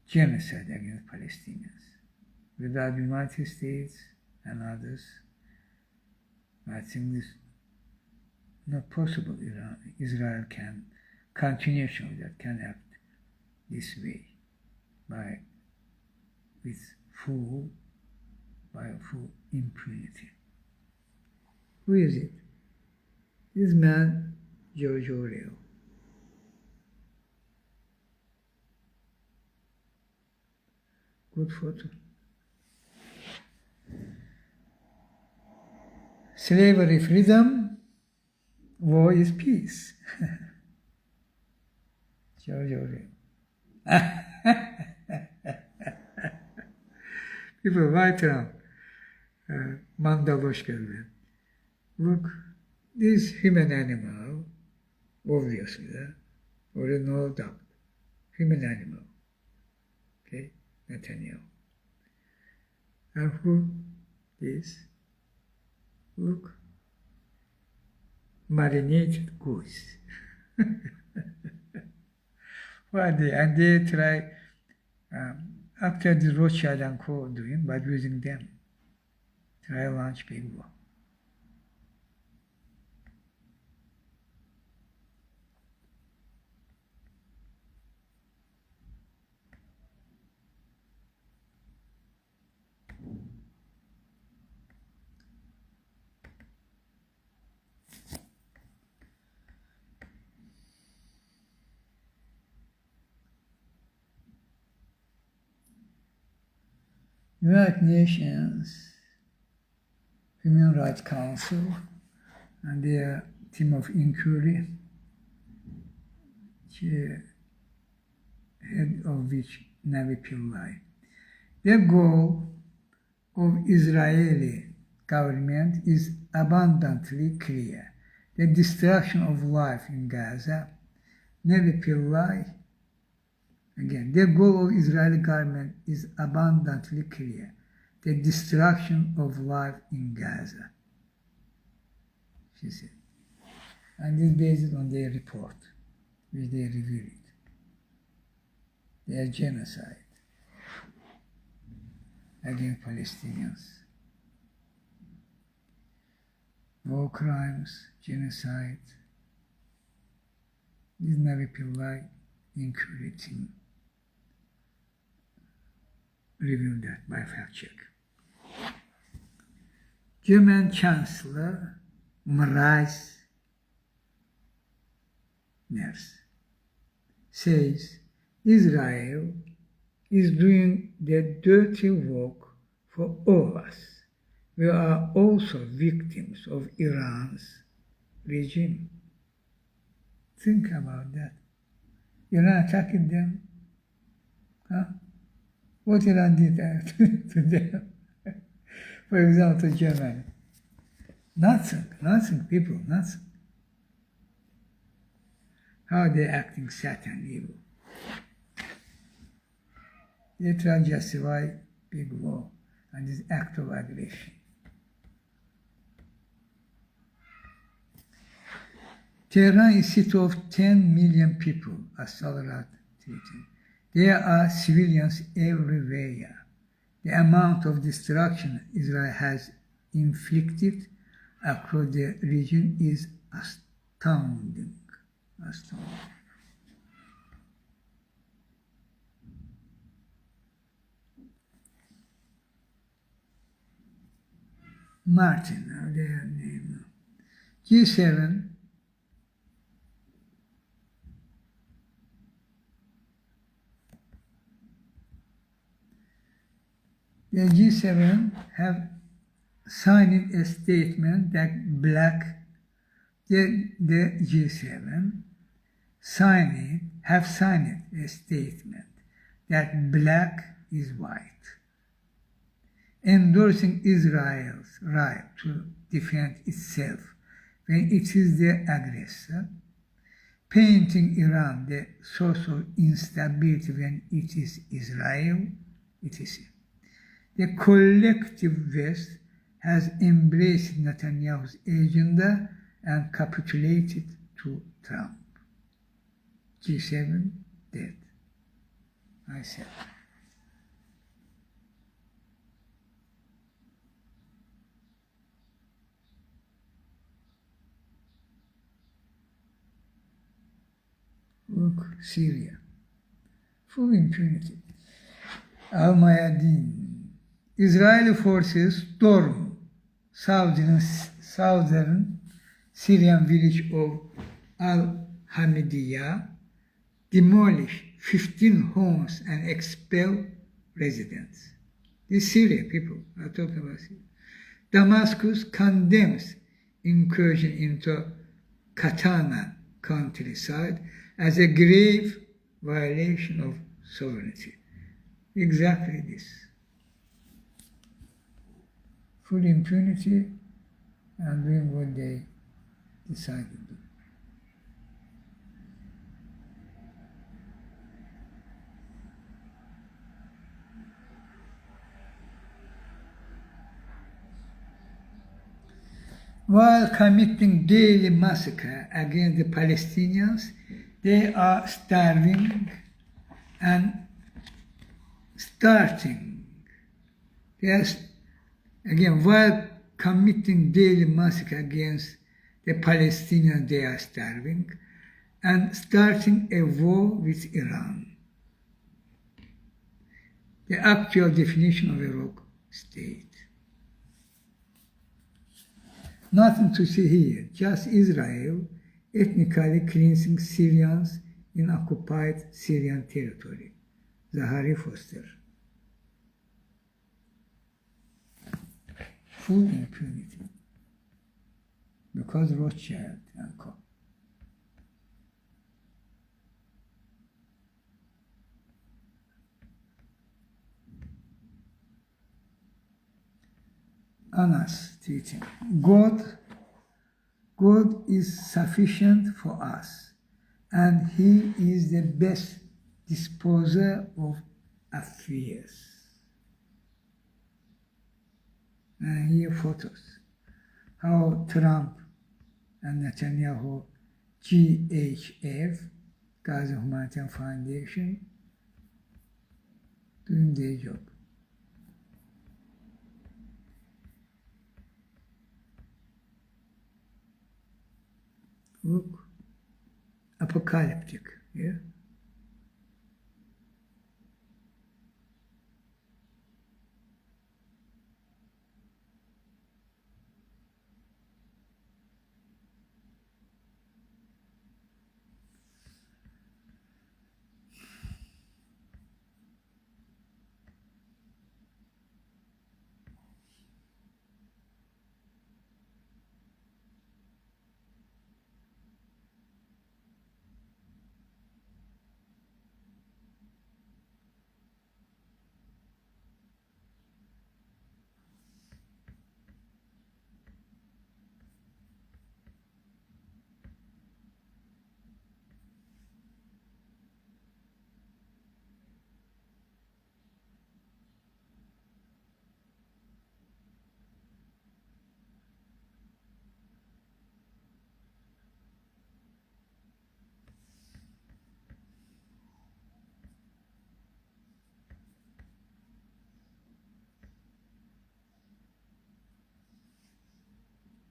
genocide against Palestinians. Without the United States and others, I think this not possible. Israel can continuation of that can act this way with full impunity. Who is it? This man, George Orwell. Good photo. Slavery, freedom, war is peace. George Orwell. People write around. Mandalosh geldi. Look, this human animal, obviously, or no doubt, human animal. Okay, Netanyahu. And who is? Look, marinated goose. And they try, after the Rothschild and Co. doing, by using them, try launch big war. United Nations Human Rights Council and their team of inquiry, head of which Navi Pillai. The goal of Israeli government is abundantly clear. The destruction of life in Gaza. Navi Pillai. Again, the goal of Israeli government is abundantly clear. The destruction of life in Gaza, she said. And this is based on their report, which they reviewed. Their genocide against Palestinians. War crimes, genocide. This Navi Pillai inquiry team reviewed that by fact check. German Chancellor Marais Ners says Israel is doing the dirty work for all of us. We are also victims of Iran's regime. Think about that. Iran attacking them. Huh? What Iran did to them? For example, to Germany. Nothing, people, nothing. How they acting Satan evil. They try to justify big war and this act of aggression. Tehran is a city of 10 million people, as Salat tweeted. There are civilians everywhere. The amount of destruction Israel has inflicted across the region is astounding. Martin, their name. G7. The G7 have signed a statement that the G7 have signed a statement that black is white, endorsing Israel's right to defend itself when it is the aggressor, painting Iran the source of instability when it is Israel, etc. The collective West has embraced Netanyahu's agenda and capitulated to Trump. G7 dead, I said. Look, Syria. Full impunity. Al-Mayadin. Israeli forces storm southern Syrian village of Al-Hamidiyah, demolish 15 homes and expel residents. These Syria people are talking about Syria. Damascus condemns incursion into Katana countryside as a grave violation of sovereignty. Exactly this. Full impunity and doing what they decided to do. While committing daily massacre against the Palestinians, they are starving and starting. Yes, again, while committing daily massacre against the Palestinians, they are starving and starting a war with Iran. The actual definition of a rogue state. Nothing to see here, just Israel ethnically cleansing Syrians in occupied Syrian territory. Zahari Foster. Full impunity. Because Rothschild and Co. Anas teaching. God is sufficient for us, and He is the best disposer of affairs. And here photos. How Trump and Netanyahu, GHF, Gaza Humanitarian Foundation, doing their job. Look, apocalyptic, yeah?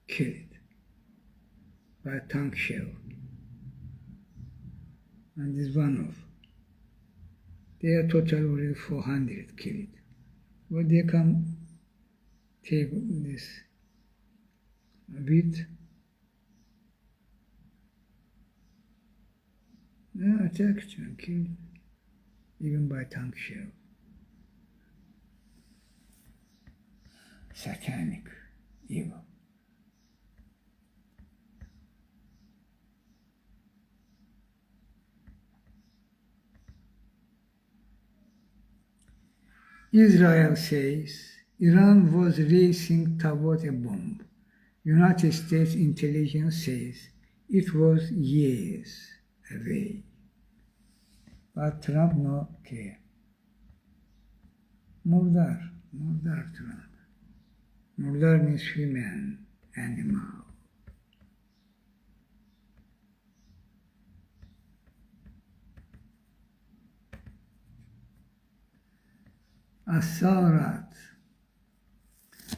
Killed by a tank shell. And this one off. They are total already 400 killed. But they come take this a bit. Attacked and killed, even by tank shell. Satanic evil. Israel says Iran was racing toward a bomb. United States intelligence says it was years away. But Trump no care. Murdar Trump. Murdar means human, animal. Assarat.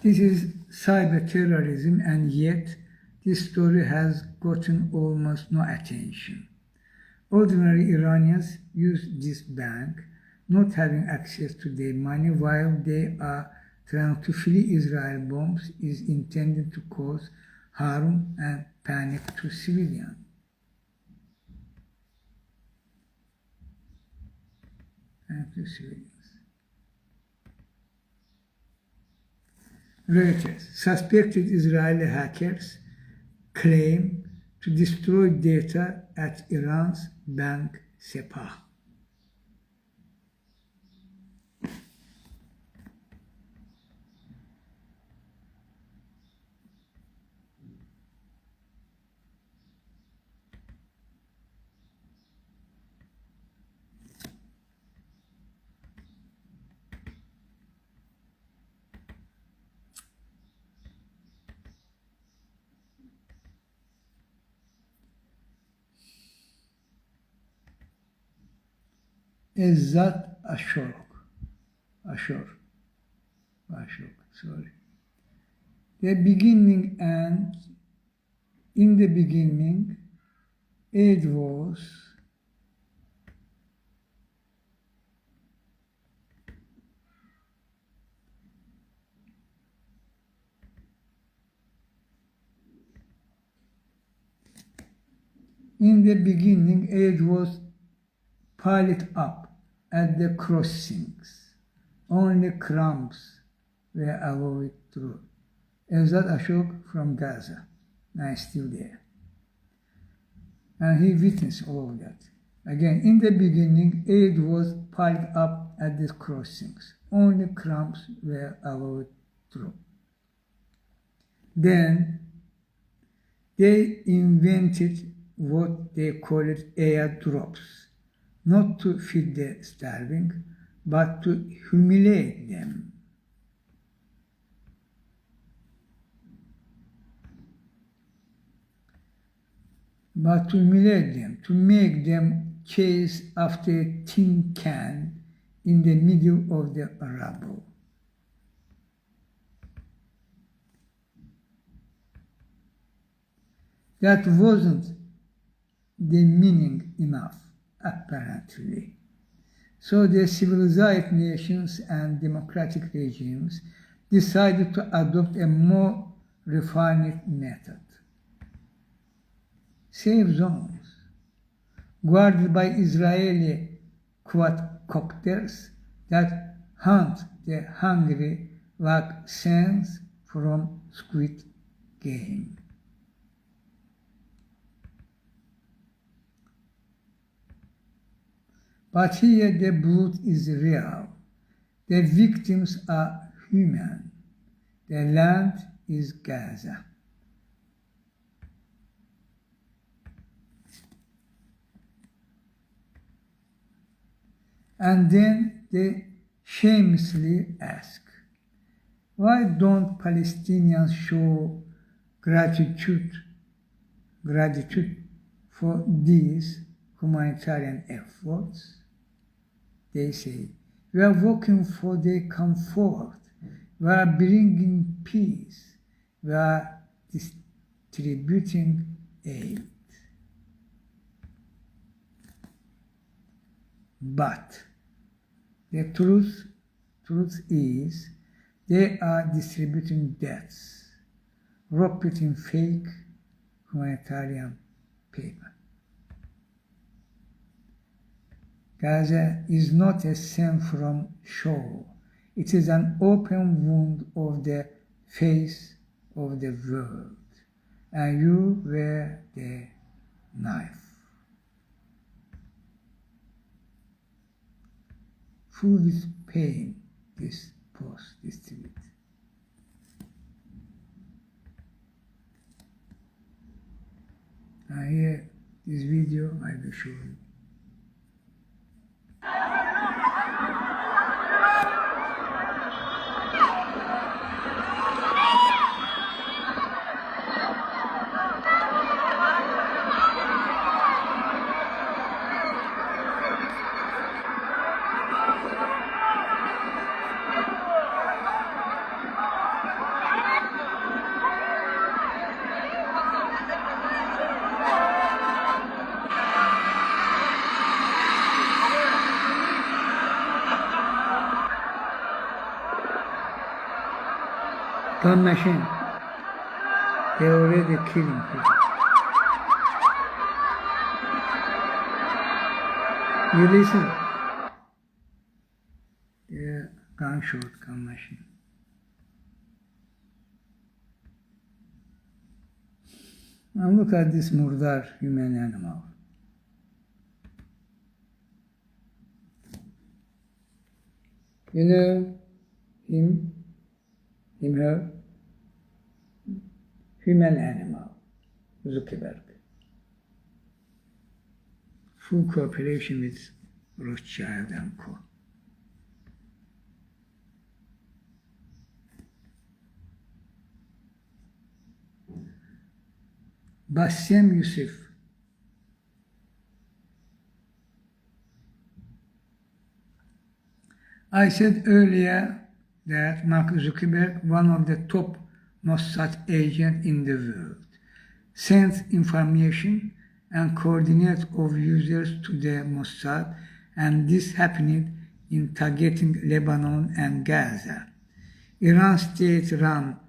This is cyber terrorism, and yet this story has gotten almost no attention. Ordinary Iranians use this bank, not having access to their money while they are trying to flee Israel. Bombs is intended to cause harm and panic to civilians. Reuters. Suspected Israeli hackers claim to destroy data at Iran's bank Sepah. Izzat Ashok, sorry. The beginning and in the beginning it was piled up at the crossings. Only crumbs were allowed through. Izzat Ashok from Gaza. Now still there. And he witnessed all of that. Again, in the beginning, aid was piled up at the crossings. Only crumbs were allowed through. Then they invented what they called airdrops, not to feed the starving, but to humiliate them. To make them chase after a tin can in the middle of the rubble. That wasn't the meaning enough, apparently. So the civilized nations and democratic regimes decided to adopt a more refined method. Safe zones, guarded by Israeli quadcopters that hunt the hungry like sands from Squid Game. But here the blood is real. The victims are human. The land is Gaza. And then they shamelessly ask, why don't Palestinians show gratitude for these humanitarian efforts? They say, we are working for their comfort, we are bringing peace, we are distributing aid. But the truth is, they are distributing deaths, wrapped in fake humanitarian paper. Gaza is not a scene from shore. It is an open wound of the face of the world, and you wear the knife. Full with pain, this post distribute. And here, this video I will show you. gun machine. They already killing people. You listen. The gunshot, gun machine. Now look at this murdar human animal. You know him, her, human animal, Zuckerberg. Full cooperation with Rothschild and Co. Bassem Youssef. I said earlier that Mark Zuckerberg, one of the top Mossad agents in the world, sends information and coordinates of users to the Mossad, and this happened in targeting Lebanon and Gaza. Iran state-run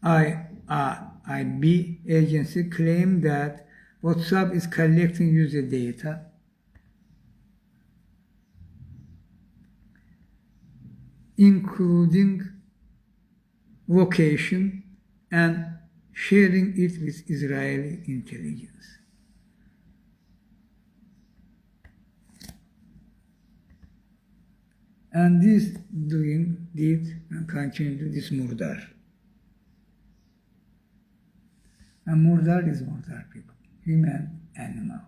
IRIB agency claimed that WhatsApp is collecting user data including location and sharing it with Israeli intelligence. And this did and continued this murdar. And murdar is murdar people, human, animal.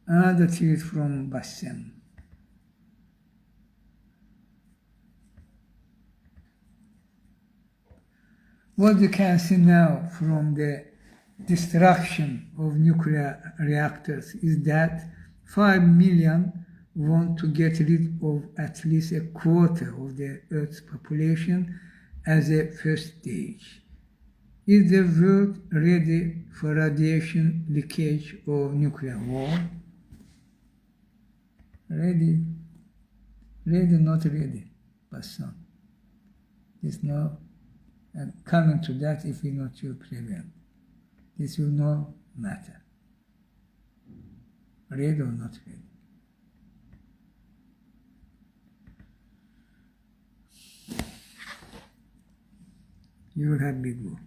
Another tweet from Bassem. What you can see now from the destruction of nuclear reactors is that 5 million want to get rid of at least a quarter of the Earth's population as a first stage. Is the world ready for radiation leakage or nuclear war? Ready, not ready, but some. There's no, and coming to that if we not to prevent. This will not matter. Ready or not ready. You will have big war.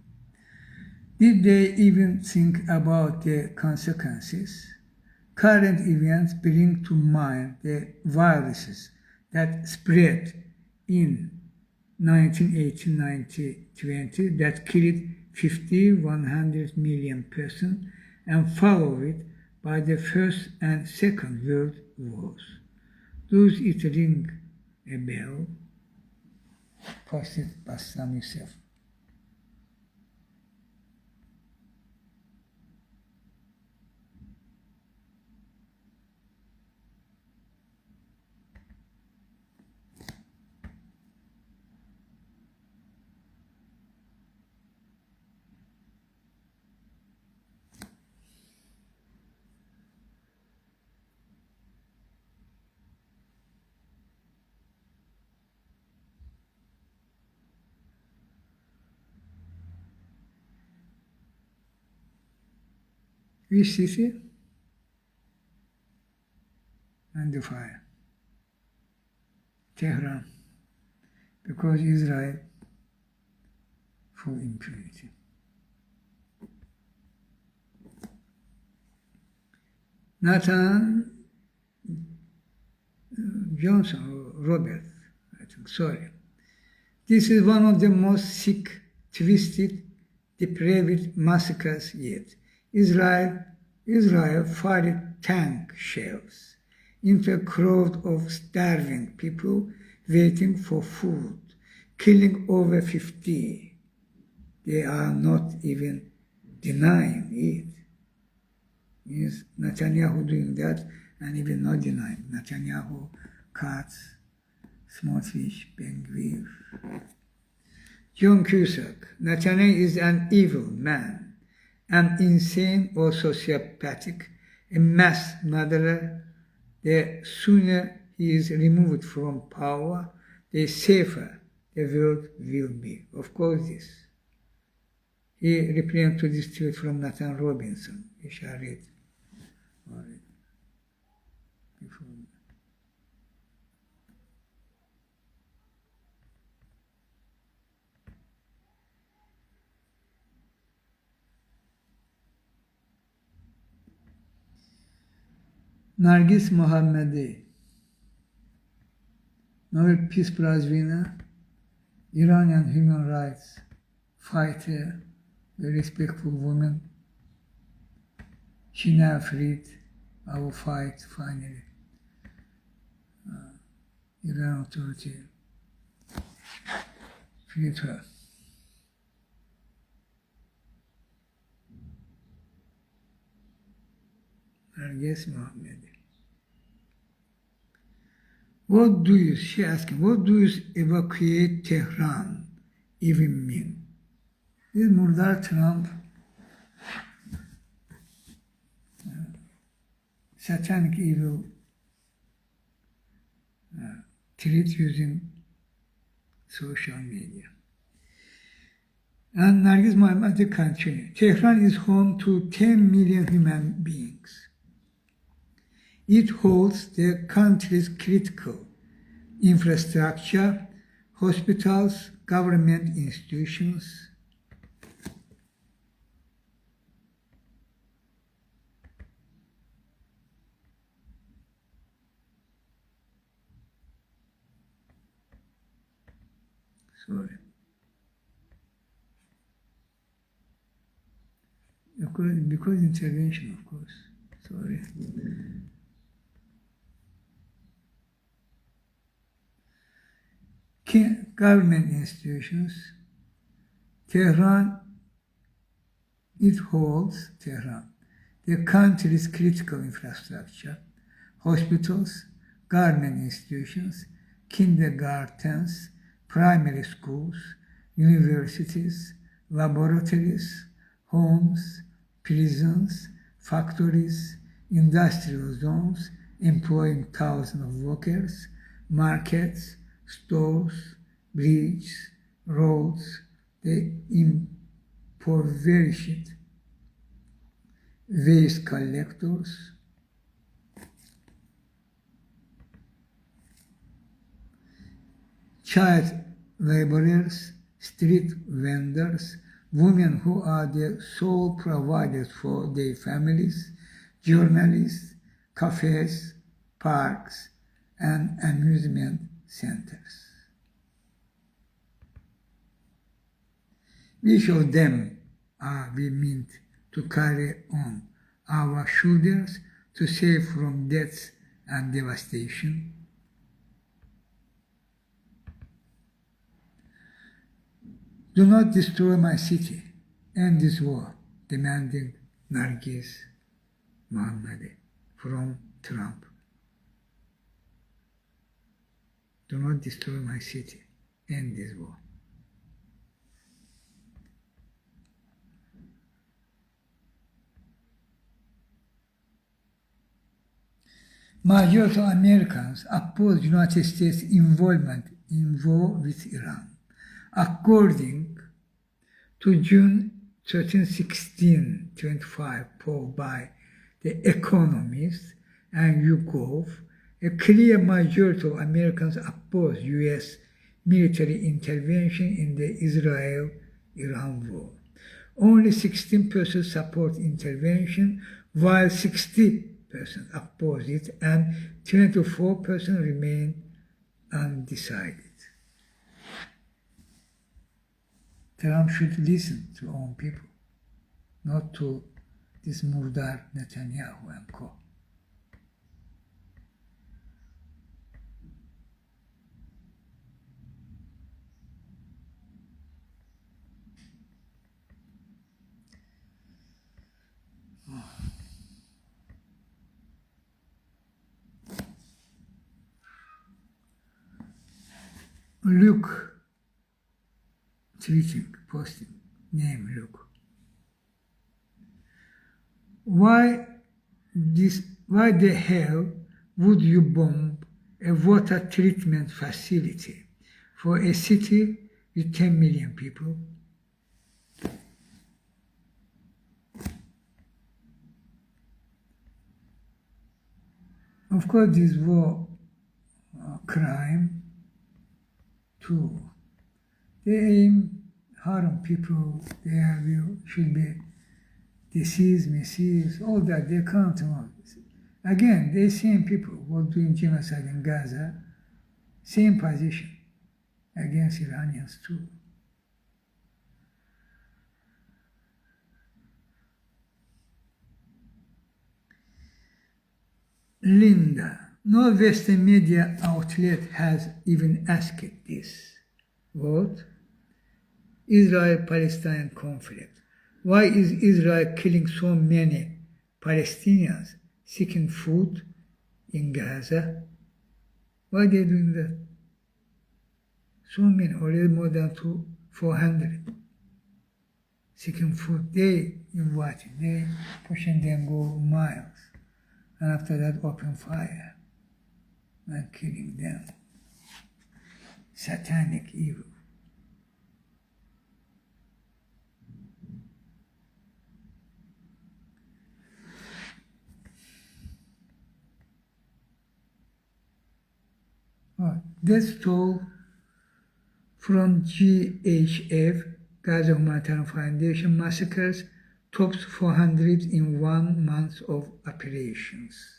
Did they even think about the consequences? Current events bring to mind the viruses that spread in 1918-1920 that killed 100 million persons and followed by the First and Second World Wars. Does it ring a bell? Posted Bassam Youssef. Which city? And the fire. Tehran. Because Israel, full impunity. Nathan Johnson, or Robert, I think, sorry. This is one of the most sick, twisted, depraved massacres yet. Israel fired tank shells into a crowd of starving people waiting for food, killing over 50. They are not even denying it. Yes, Netanyahu doing that and even not denying. Netanyahu, Katz, Smotrich, Ben-Gvir. John Cusack, Netanyahu is an evil man, an insane or sociopathic, a mass murderer, the sooner he is removed from power, the safer the world will be. Of course, this. He replied to this tweet from Nathan Robinson. You shall read. Before. Nargis Mohammadi, Nobel Peace Prize winner, Iranian human rights fighter, a respectful woman. She now freed our fight finally. Iran authority freed her. Nargis Mohammadi. She asked him, what do you evacuate Tehran even mean? This Murdar Trump, satanic evil treat using social media. And Nargis Mohammadi continued, Tehran is home to 10 million human beings. It holds the country's critical infrastructure, hospitals, government institutions. Sorry. Because intervention, of course. Sorry. Government institutions, Tehran, it holds Tehran, the country's critical infrastructure, hospitals, government institutions, kindergartens, primary schools, universities, laboratories, homes, prisons, factories, industrial zones employing thousands of workers, markets, stores, bridges, roads, the impoverished waste collectors, child laborers, street vendors, women who are the sole providers for their families, journalists, cafes, parks, and amusement centers. Which of them are we meant to carry on our shoulders to save from death and devastation? Do not destroy my city. End this war, demanded Nargis Mohammadi from Trump. Do not destroy my city. End this war. Majority of Americans oppose United States involvement in war with Iran. According to June 13, 1625 poll by The Economist and YouGov, a clear majority of Americans oppose U.S. military intervention in the Israel-Iran war. Only 16% support intervention, while 60% oppose it, and 24% remain undecided. Trump should listen to own people, not to this Murdar Netanyahu and co. Luke tweeting, posting, name Luke. Why why the hell would you bomb a water treatment facility for a city with 10 million people? Of course, this war crime too. They aim harm people. There should be disease, misuse, all that. They count on. Again, the same people who are doing genocide in Gaza, same position against Iranians too. Linda, no Western media outlet has even asked this. What? Israel-Palestine conflict. Why is Israel killing so many Palestinians seeking food in Gaza? Why are they doing that? So many, already more than 400 seeking food. They invited, they pushing them go miles. And after that, open fire and killing them. Satanic evil. Death toll from GHF, Gaza Humanitarian Foundation massacres, tops 400 in 1 month of operations.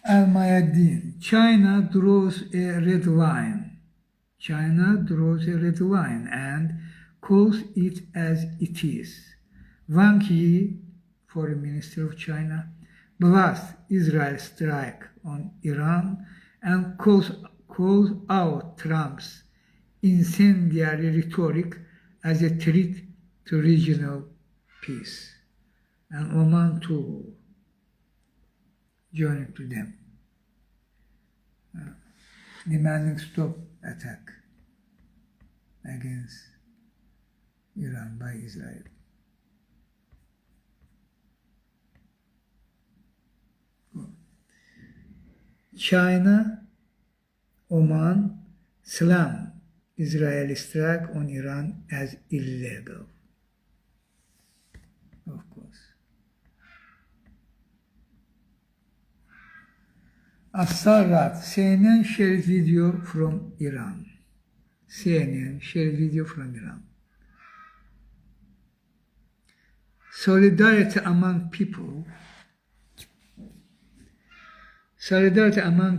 Al-Mayadin, China draws a red line. China draws a red line and calls it as it is. Wang Yi, Foreign Minister of China, blasts Israel's strike on Iran and calls out Trump's incendiary rhetoric as a threat to regional peace. And Oman too joining to them, demanding stop attack against Iran by Israel. China, Oman slam Israeli strike on Iran as illegal. Of course. Assarat, CNN shared video from Iran. CNN shared video from Iran. Solidarity among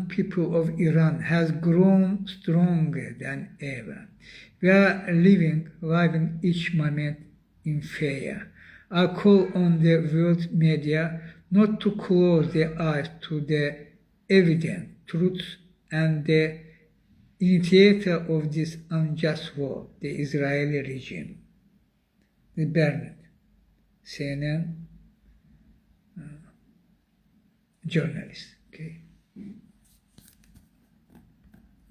people of Iran has grown stronger than ever. We are living each moment in fear. I call on the world media not to close their eyes to the evident truths and the initiator of this unjust war, the Israeli regime. The Bernard, CNN journalist, okay,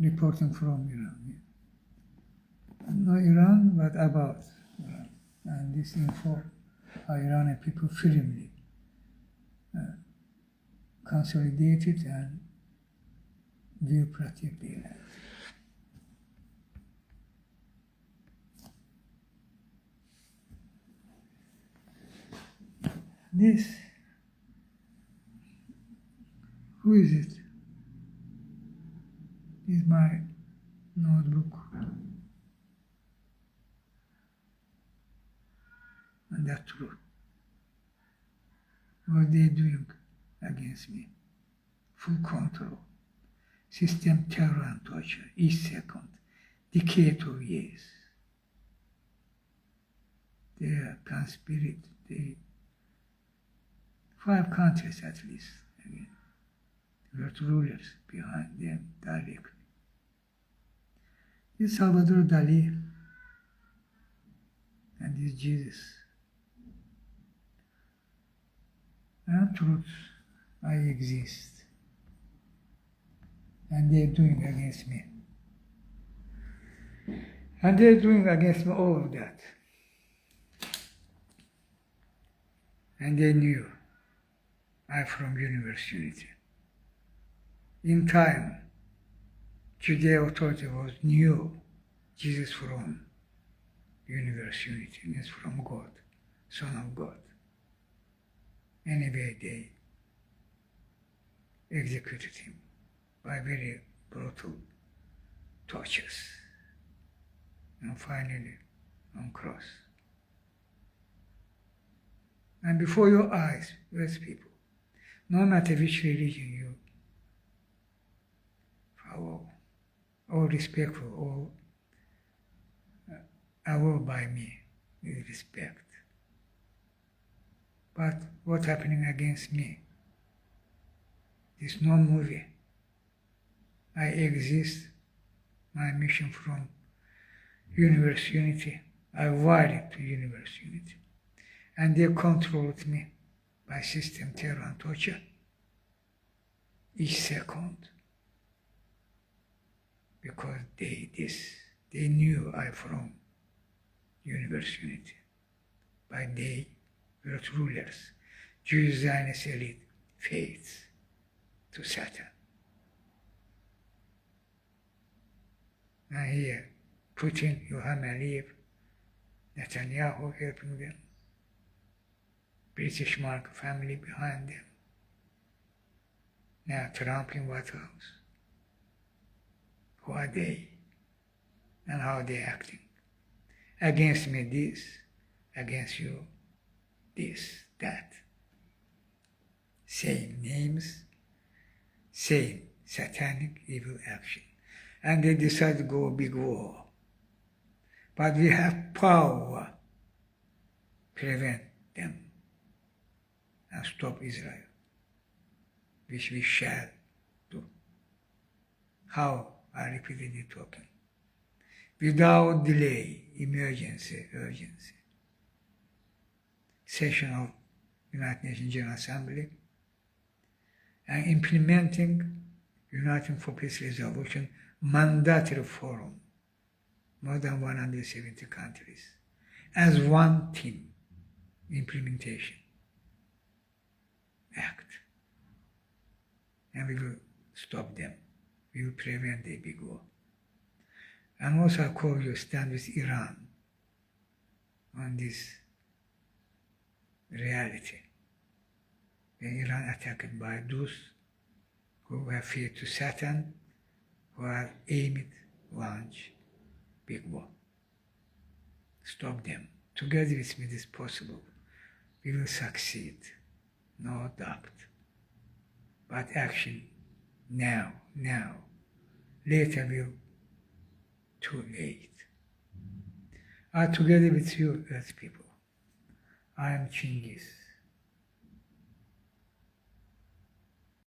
reporting from Iran. Not Iran, but about Iran. And this info how Iranian people firmly consolidated and will protect their land. This, who is it? This is my notebook. And that's true. What they're doing against me. Full control. System terror and torture each second. Decade of years. They are conspired. 5 countries at least. Again. World rulers behind them directly. This Salvador Dali, is Jesus. And truth, I exist. And they're doing against me. And they're doing against me all of that. And they knew I'm from Universe Unity. In time, Judeo authority was knew Jesus from Universe Unity, means from God, Son of God. Anyway, they executed him by very brutal tortures. And finally, on cross. And before your eyes, those people, no matter which religion you follow, all respectful, all awed by me with respect. But what's happening against me? It's no movie. I exist, my mission from Universe Unity. I wired to Universe Unity. And they controlled me by system, terror, and torture each second. Because they knew I from Universe Unity. But they were rulers, Jewish Zionist elite, faiths to Satan. And here, Putin, Yoham Aliyev, Netanyahu helping them, British Mark family behind them. Now Trump in White House. Who are they? And how are they acting? Against me this, against you this, that. Same names, same satanic evil action. And they decide to go big war. But we have power to prevent them and stop Israel, which we shall do. How? I repeatedly talking. Without delay, emergency, urgency. Session of United Nations General Assembly and implementing United for Peace Resolution mandatory forum, more than 170 countries, as one team, implementation, act. And we will stop them. We will prevent a big war. And also I call you stand with Iran on this reality. When Iran attacked by those who have fear to Satan, who are aimed launch big war. Stop them. Together with me it is possible. We will succeed, no doubt. But action now. Later will too late. I together with you, Earth people. I am Chinghiz.